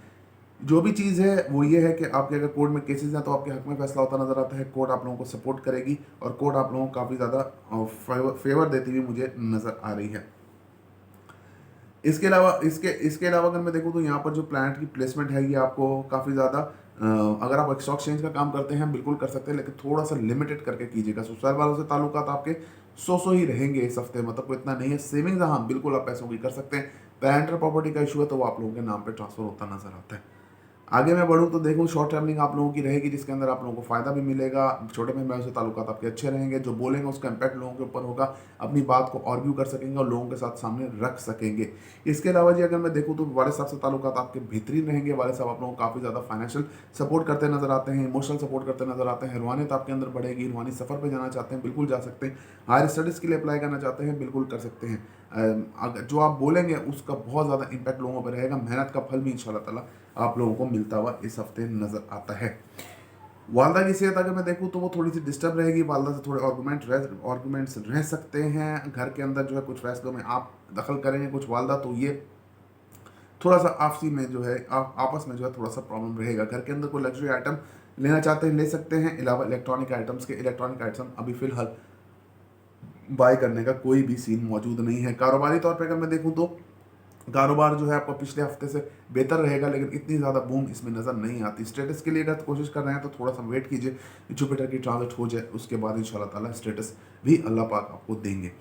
जो भी चीज़ है वो ये है कि आपके अगर कोर्ट में केसेस हैं तो आपके हक में फैसला होता नज़र आता है। कोर्ट आप लोगों को सपोर्ट करेगी और कोर्ट आप लोगों को काफ़ी ज़्यादा फेवर देती हुई मुझे नज़र आ रही है। इसके अलावा अगर मैं देखूँ तो यहाँ पर जो प्लैनेट की प्लेसमेंट है ये आपको काफ़ी ज़्यादा अगर आप स्टॉक एक्सचेंज का काम करते हैं बिल्कुल कर सकते हैं, लेकिन थोड़ा सा लिमिटेड करके कीजिएगा। ससुराल वालों से ताल्लुकात आपके सौ ही रहेंगे इस हफ्ते, मतलब कोई इतना नहीं है। सेविंग्स हाँ बिल्कुल आप पैसों की कर सकते हैं। पेरेंटल प्रॉपर्टी का इशू है तो वो आप लोगों के नाम पे ट्रांसफर होता नजर आता है। आगे मैं बढ़ूँ तो देखूँ शॉर्ट ट्रैवलिंग आप लोगों की रहेगी, जिसके अंदर आप लोगों को फ़ायदा भी मिलेगा। छोटे मेहमानों से ताल्लुकात आपके अच्छे रहेंगे, जो बोलेंगे उसका इम्पैक्ट लोगों के ऊपर होगा, अपनी बात को आर्ग्यू कर सकेंगे और लोगों के साथ सामने रख सकेंगे। इसके अलावा जी अगर मैं देखूँ तो वाले साहब से ताल्लुकात आपके बेहतरीन रहेंगे। वाले साहब आप लोगों को काफ़ी ज़्यादा फाइनेंशियल सपोर्ट करते नजर आते हैं, इमोशनल सपोर्ट करते नजर आते हैं। रूहानियत आपके अंदर बढ़ेगी, रूहानी सफ़र पर जाना चाहते हैं बिल्कुल जा सकते हैं। हायर स्टडीज़ के लिए अप्लाई करना चाहते हैं बिल्कुल कर सकते हैं। अगर जो आप बोलेंगे उसका बहुत ज़्यादा इम्पैक्ट लोगों पर रहेगा। मेहनत का फल भी इंशाल्लाह ताला आप लोगों को मिलता हुआ इस हफ्ते नज़र आता है। वालदा की सेहत अगर मैं देखूँ तो वो थोड़ी सी डिस्टर्ब रहेगी। वालदा से थोड़े आर्गूमेंट्स रह सकते हैं। घर के अंदर जो है कुछ फैसलों में आप दखल करेंगे कुछ वालदा, तो ये थोड़ा सा आपसी में जो है आपस में जो है थोड़ा सा प्रॉब्लम रहेगा। घर के अंदर कोई लग्जरी आइटम लेना चाहते हैं ले सकते हैं। अलावा इलेक्ट्रॉनिक आइटम्स के इलेक्ट्रॉनिक आइटम अभी फ़िलहाल बाय करने का कोई भी सीन मौजूद नहीं है। कारोबारी तौर पे अगर मैं देखूँ तो कारोबार जो है आपको पिछले हफ्ते से बेहतर रहेगा, लेकिन इतनी ज़्यादा बूम इसमें नज़र नहीं आती। स्टेटस के लिए अगर कोशिश कर रहे हैं तो थोड़ा सा वेट कीजिए, जुपिटर की ट्रांजिट हो जाए, उसके बाद इंशाल्लाह ताला स्टेटस भी अल्लाह पाक आपको देंगे।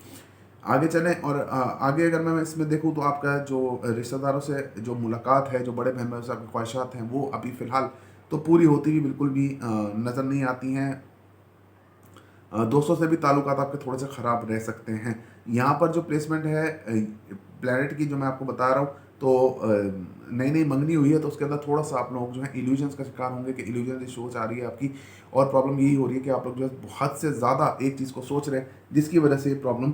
आगे चलें और आगे अगर मैं इसमें देखूँ तो आपका जो रिश्तेदारों से जो मुलाकात है, जो बड़े बहन भाइयों से आपकी ख्वाहिशात हैं, वो अभी फ़िलहाल तो पूरी होती हुई बिल्कुल भी नज़र नहीं आती हैं। दोस्तों से भी ताल्लुकात आपके थोड़े से ख़राब रह सकते हैं। यहाँ पर जो प्लेसमेंट है प्लैनेट की जो मैं आपको बता रहा हूँ, तो नई नई मंगनी हुई है तो उसके अंदर थोड़ा सा आप लोग जो है इल्यूजन्स का शिकार होंगे कि इल्यूजन की सोच आ रही है आपकी। और प्रॉब्लम यही हो रही है कि आप लोग जो है बहुत से ज़्यादा एक चीज़ को सोच रहे हैं, जिसकी वजह से ये प्रॉब्लम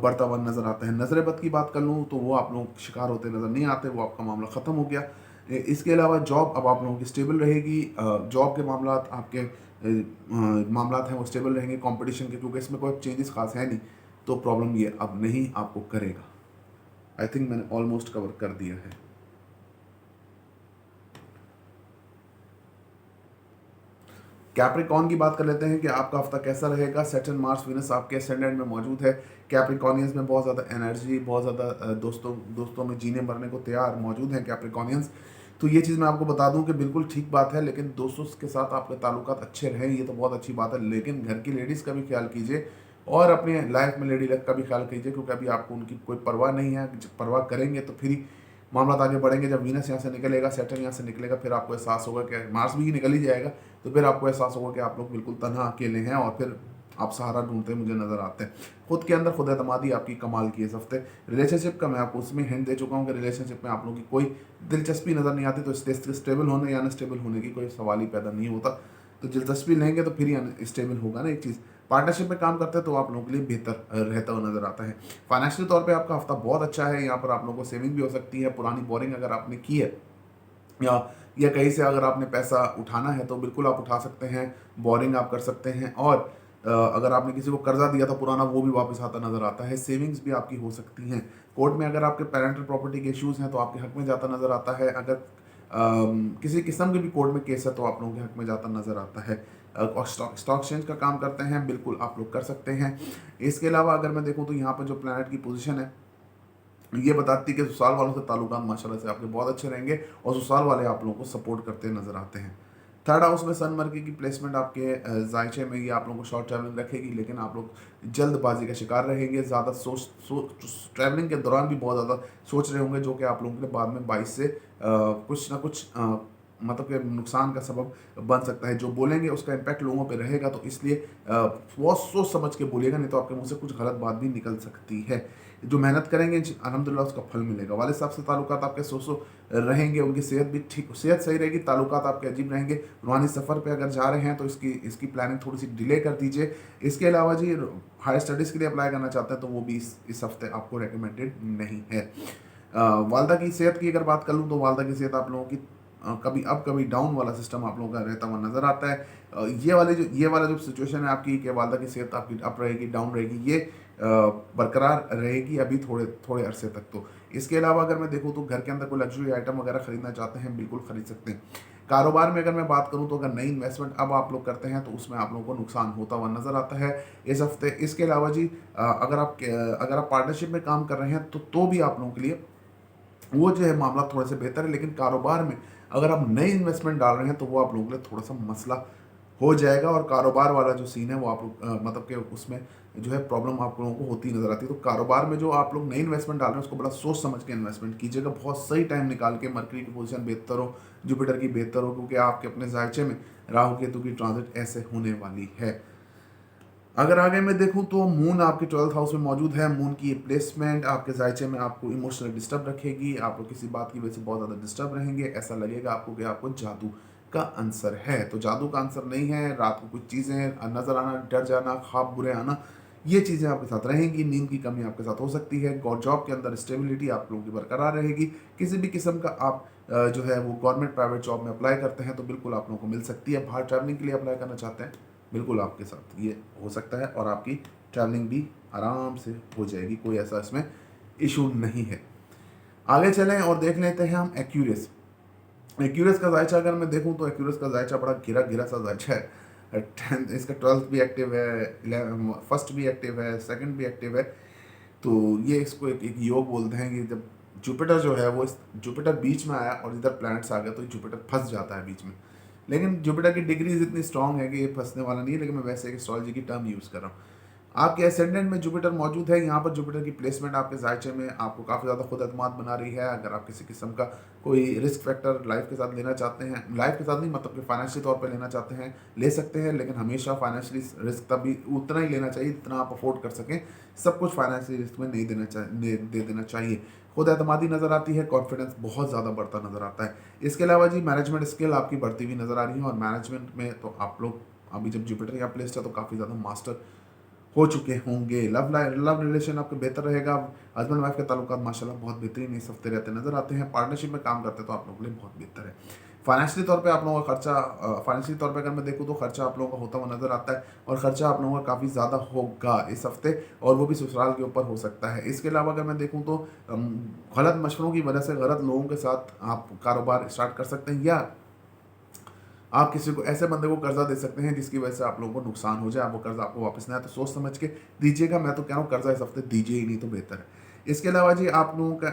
बढ़ता हुआ नज़र आता है। नज़र बद की बात कर लूँ तो वो आप लोग शिकार होते नज़र नहीं आते, वो आपका मामला ख़त्म हो गया। इसके अलावा जॉब अब आप लोगों की स्टेबल रहेगी। जॉब के मामला आपके मामलात हैं वो स्टेबल रहेंगे कंपटीशन के, क्योंकि इसमें कोई चेंजेस खास है नहीं, तो प्रॉब्लम ये अब नहीं आपको करेगा। आई थिंक मैंने ऑलमोस्ट कवर कर दिया है। कैप्रिकॉन की बात कर लेते हैं कि आपका हफ्ता कैसा रहेगा। सैटर्न मार्स वीनस आपके एसेंडेंट में मौजूद है। कैप्रिकॉनियंस में बहुत ज़्यादा एनर्जी, बहुत ज़्यादा दोस्तों में जीने मरने को तैयार मौजूद हैं कैप्रिकॉनियंस। तो ये चीज़ मैं आपको बता दूं कि बिल्कुल ठीक बात है, लेकिन दोस्तों के साथ आपके ताल्लुकात अच्छे रहें ये तो बहुत अच्छी बात है, लेकिन घर की लेडीज़ का भी ख्याल कीजिए और अपने लाइफ में लेडी लक का भी ख्याल कीजिए, क्योंकि अभी आपको उनकी कोई परवाह नहीं है। जब परवाह करेंगे तो फिर ही मामला आगे बढ़ेंगे। जब वीनस यहाँ से निकलेगा, सैटर्न यहाँ से निकलेगा, फिर आपको एहसास होगा कि मार्स भी निकल ही जाएगा, तो फिर आपको एहसास होगा कि आप लोग बिल्कुल तन्हा अकेले हैं और फिर आप सहारा ढूंढते मुझे नजर आते हैं। खुद के अंदर खुद एतमादी आपकी कमाल की इस हफ्ते। रिलेशनशिप का मैं आपको उसमें हिंट दे चुका हूँ कि रिलेशनशिप में आप लोगों की कोई दिलचस्पी नज़र नहीं आती, तो स्टेबल होने या अनस्टेबल होने की कोई सवाल ही पैदा नहीं होता। तो दिलचस्पी लेंगे तो फिर ही स्टेबल होगा ना एक चीज़। पार्टनरशिप में काम करते हैं तो आप लोगों के लिए बेहतर रहता हुआ नजर आता है। फाइनेंशियल तौर पे आपका हफ्ता बहुत अच्छा है। यहाँ पर आप लोगों को सेविंग भी हो सकती है, पुरानी बोरिंग अगर आपने की है या कहीं से अगर आपने पैसा उठाना है तो बिल्कुल आप उठा सकते हैं, बोरिंग आप कर सकते हैं। और अगर आपने किसी को कर्जा दिया था पुराना, वो भी वापस आता नजर आता है। सेविंग्स भी आपकी हो सकती हैं। कोर्ट में अगर आपके पेरेंटल प्रॉपर्टी के इश्यूज हैं तो आपके हक में जाता नजर आता है। अगर किसी किस्म के भी कोर्ट में केस है तो आप लोगों के हक में जाता नजर आता है। और स्टॉक एक्सचेंज का काम करते हैं, बिल्कुल आप लोग कर सकते हैं। इसके अलावा अगर मैं देखूँ तो यहाँ पर जो प्लैनेट की पोजीशन है ये बताती है कि ससुराल वालों से ताल्लुकात माशाल्लाह से आपके बहुत अच्छे रहेंगे और ससुराल वाले आप लोगों को सपोर्ट करते नजर आते हैं। थर्ड हाउस में सन मर्की की प्लेसमेंट आपके जायचे में, ये आप लोगों को शॉर्ट ट्रैवलिंग रखेगी, लेकिन आप लोग जल्दबाजी का शिकार रहेंगे। ज़्यादा ट्रैवलिंग के दौरान भी बहुत ज़्यादा सोच रहे होंगे, जो कि आप लोगों के लिए बाद में 22 से कुछ ना कुछ मतलब कि नुकसान का सबब बन सकता है। जो बोलेंगे उसका इम्पैक्ट लोगों पे रहेगा, तो इसलिए बहुत सोच समझ के बोलिएगा, नहीं तो आपके मुंह से कुछ गलत बात भी निकल सकती है। जो मेहनत करेंगे अल्हम्दुलिल्लाह उसका फल मिलेगा। वालिद साहब से ताल्लुकात आपके सो रहेंगे, उनकी सेहत भी ठीक, सेहत सही रहेगी, ताल्लुकात आपके अजीब रहेंगे। रूहानी सफ़र पे अगर जा रहे हैं तो इसकी प्लानिंग थोड़ी सी डिले कर दीजिए। इसके अलावा जी हायर स्टडीज़ के लिए अप्लाई करना चाहते हैं तो वो भी इस हफ्ते आपको रिकमेंडेड नहीं है। वालदा की सेहत की अगर बात कर लूँ तो वालदा की सेहत आप लोगों की कभी अप कभी डाउन वाला सिस्टम आप लोगों का रहता हुआ नज़र आता है। ये वाला जो सिचुएशन है आपकी कि वालदा की सेहत आपकी अप रहेगी डाउन रहेगी, ये बरकरार रहेगी अभी थोड़े थोड़े अरसे तक। तो इसके अलावा अगर मैं देखूँ तो घर के अंदर कोई लग्जरी आइटम वगैरह खरीदना चाहते हैं, बिल्कुल खरीद सकते हैं। कारोबार में अगर मैं बात करूं तो अगर नई इन्वेस्टमेंट अब आप लोग करते हैं तो उसमें आप लोगों को नुकसान होता हुआ नज़र आता है इस हफ्ते। इसके अलावा जी अगर आप पार्टनरशिप में काम कर रहे हैं तो भी आप लोगों के लिए वो जो है मामला थोड़े से बेहतर है। लेकिन कारोबार में अगर आप नई इन्वेस्टमेंट डाल रहे हैं तो वो आप लोगों के लिए थोड़ा सा मसला हो जाएगा। और कारोबार वाला जो सीन है वो आप लोग मतलब कि उसमें जो है प्रॉब्लम आप लोगों को होती नजर आती है। तो कारोबार में जो आप लोग नई इन्वेस्टमेंट डाल रहे हैं उसको बड़ा सोच समझ के इन्वेस्टमेंट कीजिएगा, बहुत सही टाइम निकाल के। मरकरी की पोजीशन बेहतर हो, जुपिटर की बेहतर हो, क्योंकि आपके अपने जायचे में राहु केतु की ट्रांजिट ऐसे होने वाली है। अगर आगे मैं देखूं तो मून आपके 12th हाउस में मौजूद है। मून की प्लेसमेंट आपके जायचे में आपको इमोशनल डिस्टर्ब रखेगी। आप लोग किसी बात की वजह से बहुत ज़्यादा डिस्टर्ब रहेंगे। ऐसा लगेगा आपको कि आपको जादू का आंसर है, तो जादू का आंसर नहीं है। रात को कुछ चीज़ें नज़र आना, डर जाना, ख्वाब बुरे आना, ये चीज़ें आपके साथ रहेंगी। नींद की कमी आपके साथ हो सकती है। जॉब के अंदर स्टेबिलिटी आप लोगों की बरकरार रहेगी। किसी भी किस्म का आप जो है वो गवर्नमेंट प्राइवेट जॉब में अप्लाई करते हैं तो बिल्कुल आप लोगों को मिल सकती है। बाहर ट्रैवलिंग के लिए अप्लाई करना चाहते हैं, बिल्कुल आपके साथ ये हो सकता है और आपकी ट्रैवलिंग भी आराम से हो जाएगी, कोई ऐसा इसमें इशू नहीं है। आगे चलें और देख लेते हैं हम एक्यूरियस। एक्यूरियस का जायचा अगर मैं देखूं तो एक्यूरियस का जायचा बड़ा घिरा घिरा सा जायचा है। इसका 12th भी एक्टिव है, फर्स्ट भी एक्टिव है, सेकंड भी एक्टिव है। तो ये इसको एक योग बोलते हैं कि जब जुपिटर जो है वो जुपिटर बीच में आया और इधर प्लैनेट्स आ गए तो जुपिटर फंस जाता है बीच में। लेकिन जुपिटर की डिग्रीज इतनी स्ट्रांग है कि ये फंसने वाला नहीं है, लेकिन मैं वैसे एक एस्ट्रोलॉजी की टर्म यूज़ कर रहा हूँ। आपके एसेंडेंट में जुपिटर मौजूद है। यहाँ पर जुपिटर की प्लेसमेंट आपके जायचे में आपको काफ़ी ज़्यादा खुद एतमाद बना रही है। अगर आप किसी किस्म का कोई रिस्क फैक्टर लाइफ के साथ लेना चाहते हैं, लाइफ के साथ नहीं मतलब कि फाइनेंशियल तौर पर लेना चाहते हैं, ले सकते हैं, लेकिन हमेशा फाइनेंशियली रिस्क तभी उतना ही लेना चाहिए जितना आप अफोर्ड कर सकें। सब कुछ फाइनेंशियल रिस्क में नहीं दे देना चाहिए। खुद एतमादी नज़र आती है, कॉन्फिडेंस बहुत ज़्यादा बढ़ता नज़र आता है। इसके अलावा जी मैनेजमेंट स्किल आपकी बढ़ती हुई नज़र आ रही है। और मैनेजमेंट में तो आप लोग अभी जब जुपिटर यहाँ प्लेस्ड है तो काफ़ी ज़्यादा मास्टर हो चुके होंगे। लव रिलेशन आपका बेहतर रहेगा। हस्बैंड वाइफ के ताल्लुकात माशाल्लाह बहुत बेहतरीन इस हफ्ते रहते नजर आते हैं। पार्टनरशिप में काम करते हैं तो आप लोगों के लिए बहुत बेहतर है। फाइनेंशियली तौर पे आप लोगों का खर्चा, फाइनेंशियली तौर पे अगर मैं देखूँ तो खर्चा आप लोगों का होता हुआ नजर आता है। और खर्चा आप लोगों का काफ़ी ज़्यादा होगा इस हफ्ते, और वो भी ससुराल के ऊपर हो सकता है। इसके अलावा अगर मैं देखूँ तो गलत मशवरों की वजह से गलत लोगों के साथ आप कारोबार स्टार्ट कर सकते हैं, या आप किसी को ऐसे बंदे को कर्जा दे सकते हैं जिसकी वजह से आप लोगों को नुकसान हो जाए। आप वो कर्जा आपको वापस नहीं आए तो सोच समझ के दीजिएगा। मैं तो कह रहा हूँ कर्जा इस हफ्ते दीजिए ही नहीं तो बेहतर है। इसके अलावा जी आप लोगों के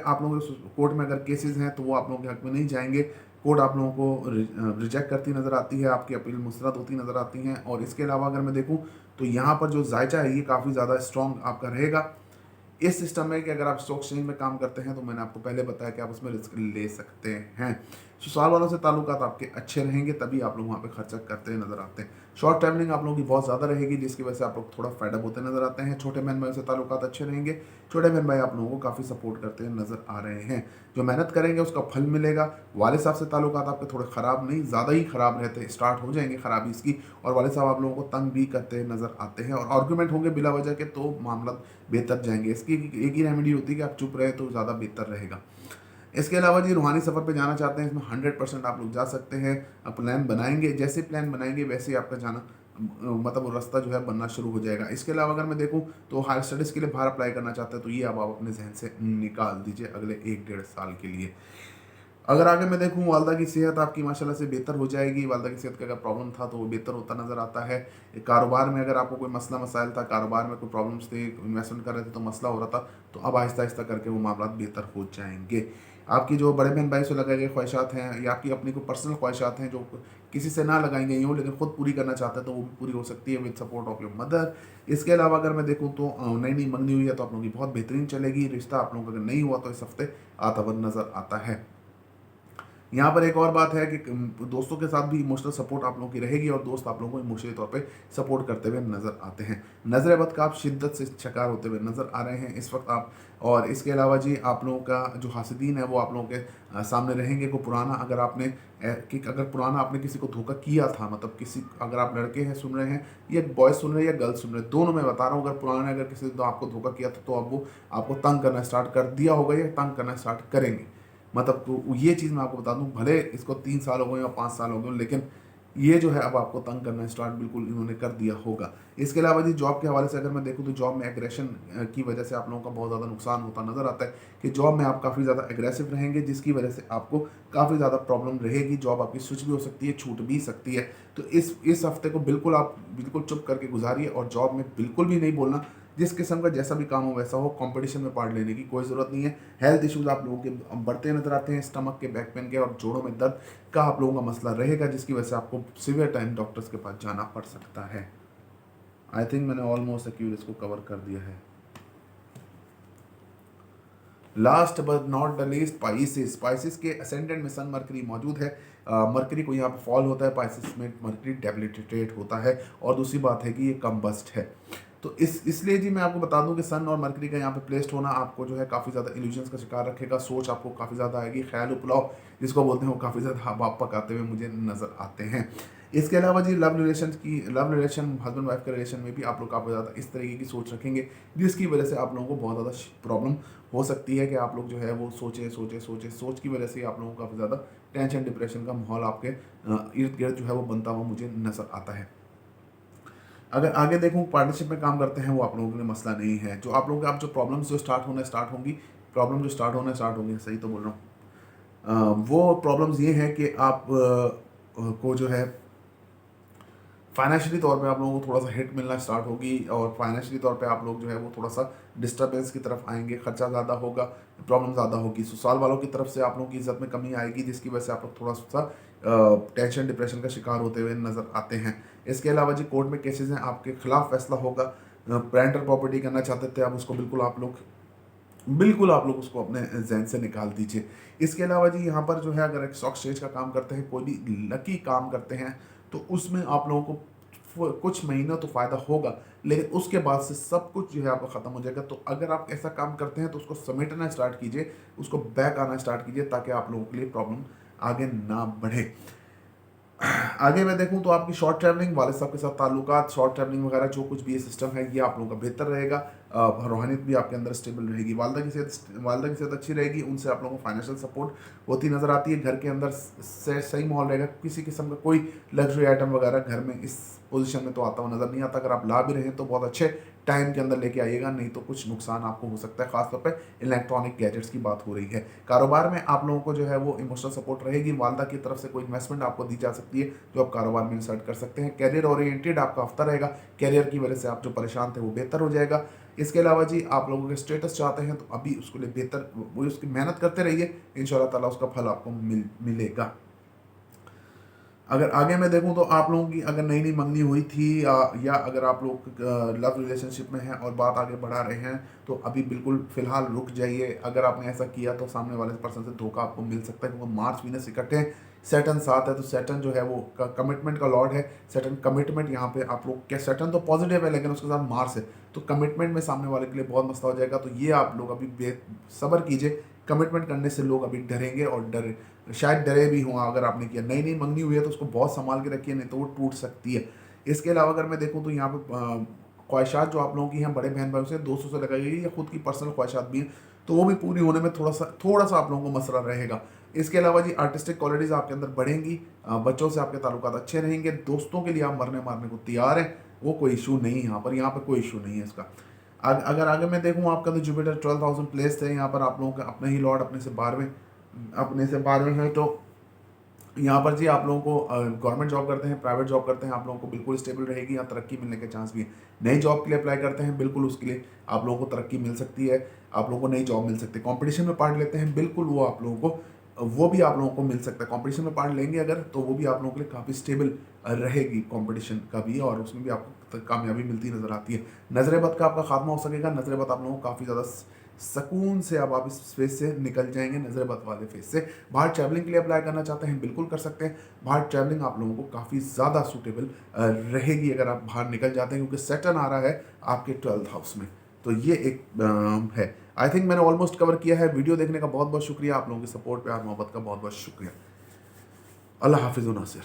कोर्ट में अगर केसेस हैं तो वो आप लोगों के हक में नहीं जाएंगे। कोर्ट आप लोगों को रिजेक्ट करती नज़र आती है, आपकी अपील मुस्तरद होती नज़र आती हैं। और इसके अलावा अगर मैं देखूँ तो यहाँ पर जो जायचा है ये काफ़ी ज़्यादा स्ट्रॉन्ग आपका रहेगा इस सिस्टम में कि अगर आप स्टॉक एक्सचेंज में काम करते हैं तो मैंने आपको पहले बताया कि आप उसमें रिस्क ले सकते हैं। ससुराल वालों से ताल्लुकात आपके अच्छे रहेंगे, तभी आप लोग वहाँ पे खर्चा करते नजर आते हैं। शॉर्ट ट्रैवलिंग आप लोगों की बहुत ज़्यादा रहेगी जिसकी वजह से आप लोग थोड़ा फेडअप होते नजर आते हैं। छोटे बहन भाई से ताल्लुकात अच्छे रहेंगे। छोटे बहन भाई आप लोगों को काफ़ी सपोर्ट करते नजर आ रहे हैं। जो मेहनत करेंगे उसका फल मिलेगा। वालिद साहब से ताल्लुकात आपके थोड़े ख़राब नहीं, ज़्यादा ही ख़राब रहते, स्टार्ट हो जाएंगे खराबी इसकी। और वालिद साहब आप लोगों को तंग भी करते नजर आते हैं और आर्गूमेंट होंगे बिला वजह के तो मामला बेहतर जाएंगे। इसकी एक ही रेमेडी होती है कि आप चुप रहे तो ज़्यादा बेहतर रहेगा। इसके अलावा जी रूहानी सफ़र पे जाना चाहते हैं, इसमें 100% आप लोग जा सकते हैं। आप प्लान बनाएंगे, जैसे प्लान बनाएंगे वैसे ही आपका जाना मतलब वो रास्ता जो है बनना शुरू हो जाएगा। इसके अलावा अगर मैं देखूँ तो हायर स्टडीज़ के लिए बाहर अप्लाई करना चाहते हैं तो ये अब आप अपने जहन से निकाल दीजिए अगले 1 डेढ़ साल के लिए। अगर आगे मैं देखूँ वालदा की सेहत आपकी माशाल्लाह से बेहतर हो जाएगी। वालदा की सेहत का अगर प्रॉब्लम था तो वो बेहतर होता नज़र आता है। कारोबार में अगर आपको कोई मसला मसाइल था, कारोबार में कोई प्रॉब्लम्स थे, इन्वेस्टमेंट कर रहे थे तो मसला हो रहा था, तो अब आहिस्ता आहिस्ता करके वो मामला बेहतर हो जाएंगे। आपकी जो बड़े बहन भाई से लगाए गए ख्वाहिशात हैं या आपकी अपनी कोई पर्सनल ख्वाहिशात हैं जो किसी से ना लगाई गई हों लेकिन खुद पूरी करना चाहते हैं तो वो भी पूरी हो सकती है with support of your mother. इसके अलावा अगर मैं देखूँ तो नई नई मंगनी हुई है तो आप लोगों की बहुत बेहतरीन चलेगी। रिश्ता आप लोगों का अगर नहीं हुआ तो इस हफ्ते आता हुआ नज़र आता है। यहाँ पर एक और बात है कि दोस्तों के साथ भी इमोशनल सपोर्ट आप लोगों की रहेगी और दोस्त आप लोगों को इमोशनली तौर पे सपोर्ट करते हुए नज़र आते हैं। नज़र बद का आप शिद्दत से शिकार होते हुए नज़र आ रहे हैं इस वक्त आप। और इसके अलावा जी आप लोगों का जो हासिदीन है वो आप लोगों के सामने रहेंगे। को पुराना अगर आपने कि अगर पुराना आपने किसी को धोखा किया था, मतलब किसी अगर आप लड़के हैं सुन रहे हैं या बॉयज सुन रहे हैं या गर्ल्स सुन रहे हैं, दोनों मैं बता रहा हूँ, अगर पुराने अगर किसी ने तो आपको धोखा किया था तो अब वो आपको तंग करना स्टार्ट कर दिया होगा या तंग करना स्टार्ट करेंगे। मतलब तो ये चीज़ मैं आपको बता दूं, भले इसको 3 साल हो गए या 5 साल हो गए लेकिन ये जो है अब आपको तंग करना स्टार्ट बिल्कुल इन्होंने कर दिया होगा। इसके अलावा जी जॉब के हवाले से अगर मैं देखूं तो जॉब में एग्रेशन की वजह से आप लोगों का बहुत ज़्यादा नुकसान होता नज़र आता है कि जॉब में आप काफ़ी ज़्यादा एग्रेसिव रहेंगे जिसकी वजह से आपको काफ़ी ज़्यादा प्रॉब्लम रहेगी। जॉब आपकी स्विच भी हो सकती है, छूट भी सकती है। तो इस हफ्ते को बिल्कुल आप बिल्कुल चुप करके गुजारिए और जॉब में बिल्कुल भी नहीं बोलना। जिस किस्म का जैसा भी काम हो वैसा हो, कंपटीशन में पार्ट लेने की कोई ज़रूरत नहीं है। हेल्थ इश्यूज आप लोगों के बढ़ते नजर आते हैं, स्टमक के, बैक पेन के और जोड़ों में दर्द का आप लोगों का मसला रहेगा जिसकी वजह से आपको सिवियर टाइम डॉक्टर्स के पास जाना पड़ सकता है। आई थिंक मैंने ऑलमोस्ट एक्यूरेस को कवर कर दिया है। Last but not the least Pisces. Pisces के असेंडेंट में सन मरकरी मौजूद है। मरकरी को यहाँ पे फॉल होता है, पाइसिस में मरकरी डेबिलिटेट होता है और दूसरी बात है कि ये कम्बस्ट है। तो इसलिए जी मैं आपको बता दूं कि सन और मरकरी का यहाँ पे प्लेस्ड होना आपको जो है काफ़ी ज़्यादा इल्यूजन्स का शिकार रखेगा। सोच आपको काफ़ी ज़्यादा आएगी, ख्याल पुलाव जिसको बोलते हैं वो काफ़ी ज़्यादा हवा पकाते हुए मुझे नज़र आते हैं। इसके अलावा जी लव रिलेशन हस्बैंड वाइफ के रिलेशन में भी आप लोग काफ़ी ज़्यादा इस तरीके की सोच रखेंगे जिसकी वजह से आप लोगों को बहुत ज़्यादा प्रॉब्लम हो सकती है कि आप लोग जो है वो सोच की वजह से आप लोगों को काफ़ी ज़्यादा टेंशन डिप्रेशन का माहौल आपके इर्द गिर्द जो है वो बनता हुआ मुझे नज़र आता है। अगर आगे देखूँ पार्टनरशिप में काम करते हैं वो आप लोगों के लिए मसला नहीं है। जो आप लोगों के आप जो प्रॉब्लम्स जो स्टार्ट होंगी सही तो बोल रहा हूँ, वो प्रॉब्लम्स ये हैं कि आप को जो है फाइनेंशियली तौर पे आप लोगों को थोड़ा सा हिट मिलना स्टार्ट होगी और फाइनेंशियली तौर पे आप लोग जो है वो थोड़ा सा डिस्टर्बेंस की तरफ आएंगे, खर्चा ज़्यादा होगा, प्रॉब्लम ज़्यादा होगी। ससुराल वालों की तरफ से आप लोगों की इज्जत में कमी आएगी जिसकी वजह से आप लोग थोड़ा सा टेंशन डिप्रेशन का शिकार होते हुए नज़र आते हैं। इसके अलावा जी कोर्ट में केसेस हैं, आपके खिलाफ फैसला होगा। पेरेंटल प्रॉपर्टी करना चाहते थे आप उसको बिल्कुल आप लोग उसको अपने जहन से निकाल दीजिए। इसके अलावा जी यहाँ पर जो है अगर एक स्टॉक एक्सचेंज का काम करते हैं, कोई भी लकी काम करते हैं तो उसमें आप लोगों को कुछ महीनों तो फ़ायदा होगा लेकिन उसके बाद से सब कुछ जो है आपका ख़त्म हो जाएगा। तो अगर आप ऐसा काम करते हैं तो उसको समेटना स्टार्ट कीजिए, उसको बैक आना स्टार्ट कीजिए ताकि आप लोगों के लिए प्रॉब्लम आगे ना बढ़े। आगे मैं देखूं तो आपकी शॉर्ट ट्रैवलिंग, वालिद साहब के साथ ताल्लुकात, शॉर्ट ट्रैवलिंग वगैरह जो कुछ भी ये सिस्टम है ये आप लोगों का बेहतर रहेगा। रूहानियत भी आपके अंदर स्टेबल रहेगी। वालदा की सेहत अच्छी रहेगी, उनसे आप लोगों को फाइनेंशियल सपोर्ट होती नज़र आती है। घर के अंदर से सही माहौल रहेगा, किसी किस्म का कोई लग्जरी आइटम वगैरह घर में इस पोजीशन में तो आता हुआ नज़र नहीं आता। अगर आप ला भी रहे हैं तो बहुत अच्छे टाइम के अंदर लेके आइएगा, नहीं तो कुछ नुकसान आपको हो सकता है। खासतौर पे इलेक्ट्रॉनिक गैजेट्स की बात हो रही है। कारोबार में आप लोगों को जो है वो इमोशनल सपोर्ट रहेगी। वालदा की तरफ से कोई इन्वेस्टमेंट आपको दी जा सकती है जो आप कारोबार में इंसर्ट कर सकते हैं। कैरियर ओरिएंटेड आपका हफ्ता रहेगा, कैरियर की वजह से आप जो परेशान थे वो बेहतर हो जाएगा। इसके अलावा जी आप लोगों के स्टेटस चाहते हैं तो अभी उसके लिए बेहतर वो उसकी मेहनत करते रहिए, इंशाल्लाह ताला उसका फल आपको मिलेगा। अगर आगे मैं देखूं तो आप लोगों की अगर नई नई मंगनी हुई थी या अगर आप लोग लव रिलेशनशिप में हैं और बात आगे बढ़ा रहे हैं तो अभी बिल्कुल फ़िलहाल रुक जाइए। अगर आपने ऐसा किया तो सामने वाले पर्सन से धोखा आपको मिल सकता है क्योंकि मार्च वीनस इकट्ठे हैं, सैटर्न साथ है तो सैटर्न जो है वो कमिटमेंट का लॉर्ड है। सैटर्न कमिटमेंट यहाँ पे आप लोग क्या, सैटर्न तो पॉजिटिव है लेकिन उसके साथ मार्स है तो कमिटमेंट में सामने वाले के लिए बहुत मसला हो जाएगा। तो ये आप लोग अभी सब्र कीजिए, कमिटमेंट करने से लोग अभी डरेंगे और शायद डरे भी हों। अगर आपने किया नई नई मंगनी हुई है तो उसको बहुत संभाल के रखिए, नहीं तो वो टूट सकती है। इसके अलावा अगर मैं देखूँ तो यहाँ पे ख्वाहिशात जो आप लोगों की हैं बड़े बहन भाइयों से, दोस्तों से लगाई गई या खुद की पर्सनल ख्वाहिशात भी हैं तो वो भी पूरी होने में थोड़ा सा आप लोगों को मसला रहेगा। इसके अलावा जी आर्टिस्टिक क्वालिटीज़ आपके अंदर बढ़ेंगी, बच्चों से आपके ताल्लुकात अच्छे रहेंगे, दोस्तों के लिए आप मरने मारने को तैयार हैं, वो कोई इशू नहीं है यहाँ पर कोई इशू नहीं है इसका। अगर आगे मैं देखूँ आपका तो जुपिटर 12,000 प्लेस थे, यहाँ पर आप लोगों का अपने ही लॉर्ड अपने से 12वें हैं, तो यहाँ पर जी आप लोगों को गवर्नमेंट जॉब करते हैं, प्राइवेट जॉब करते हैं, आप लोगों को बिल्कुल स्टेबल रहेगी, यहाँ तरक्की मिलने के चांस भी है। नई जॉब के लिए अप्लाई करते हैं, बिल्कुल उसके लिए आप लोगों को तरक्की मिल सकती है, आप लोगों को नई जॉब मिल सकती है। कंपटीशन में पार्ट लेते हैं, बिल्कुल वो भी आप लोगों को मिल सकता है। कंपटीशन में पार्ट लेंगे अगर, तो वो भी आप लोगों के लिए काफ़ी स्टेबल रहेगी कंपटीशन का भी, और उसमें भी आपको कामयाबी मिलती नज़र आती है। नजर बद का आपका खात्मा हो सकेगा, नजर बद आप लोगों को काफ़ी ज़्यादा सकून से अब आप इस फेज से निकल जाएंगे, नजर बद वाले फेज से। बाहर ट्रैवलिंग के लिए अप्लाई करना चाहते हैं, बिल्कुल कर सकते हैं। बाहर ट्रैवलिंग आप लोगों को काफ़ी ज़्यादा सूटेबल रहेगी अगर आप बाहर निकल जाते हैं, क्योंकि सैटर्न आ रहा है आपके 12th हाउस में। तो ये एक है। आई थिंक मैंने ऑलमोस्ट कवर किया है। वीडियो देखने का बहुत बहुत शुक्रिया, आप लोगों की सपोर्ट प्यार मोहब्बत का बहुत बहुत शुक्रिया। अल्लाह हाफिज़ नासिर।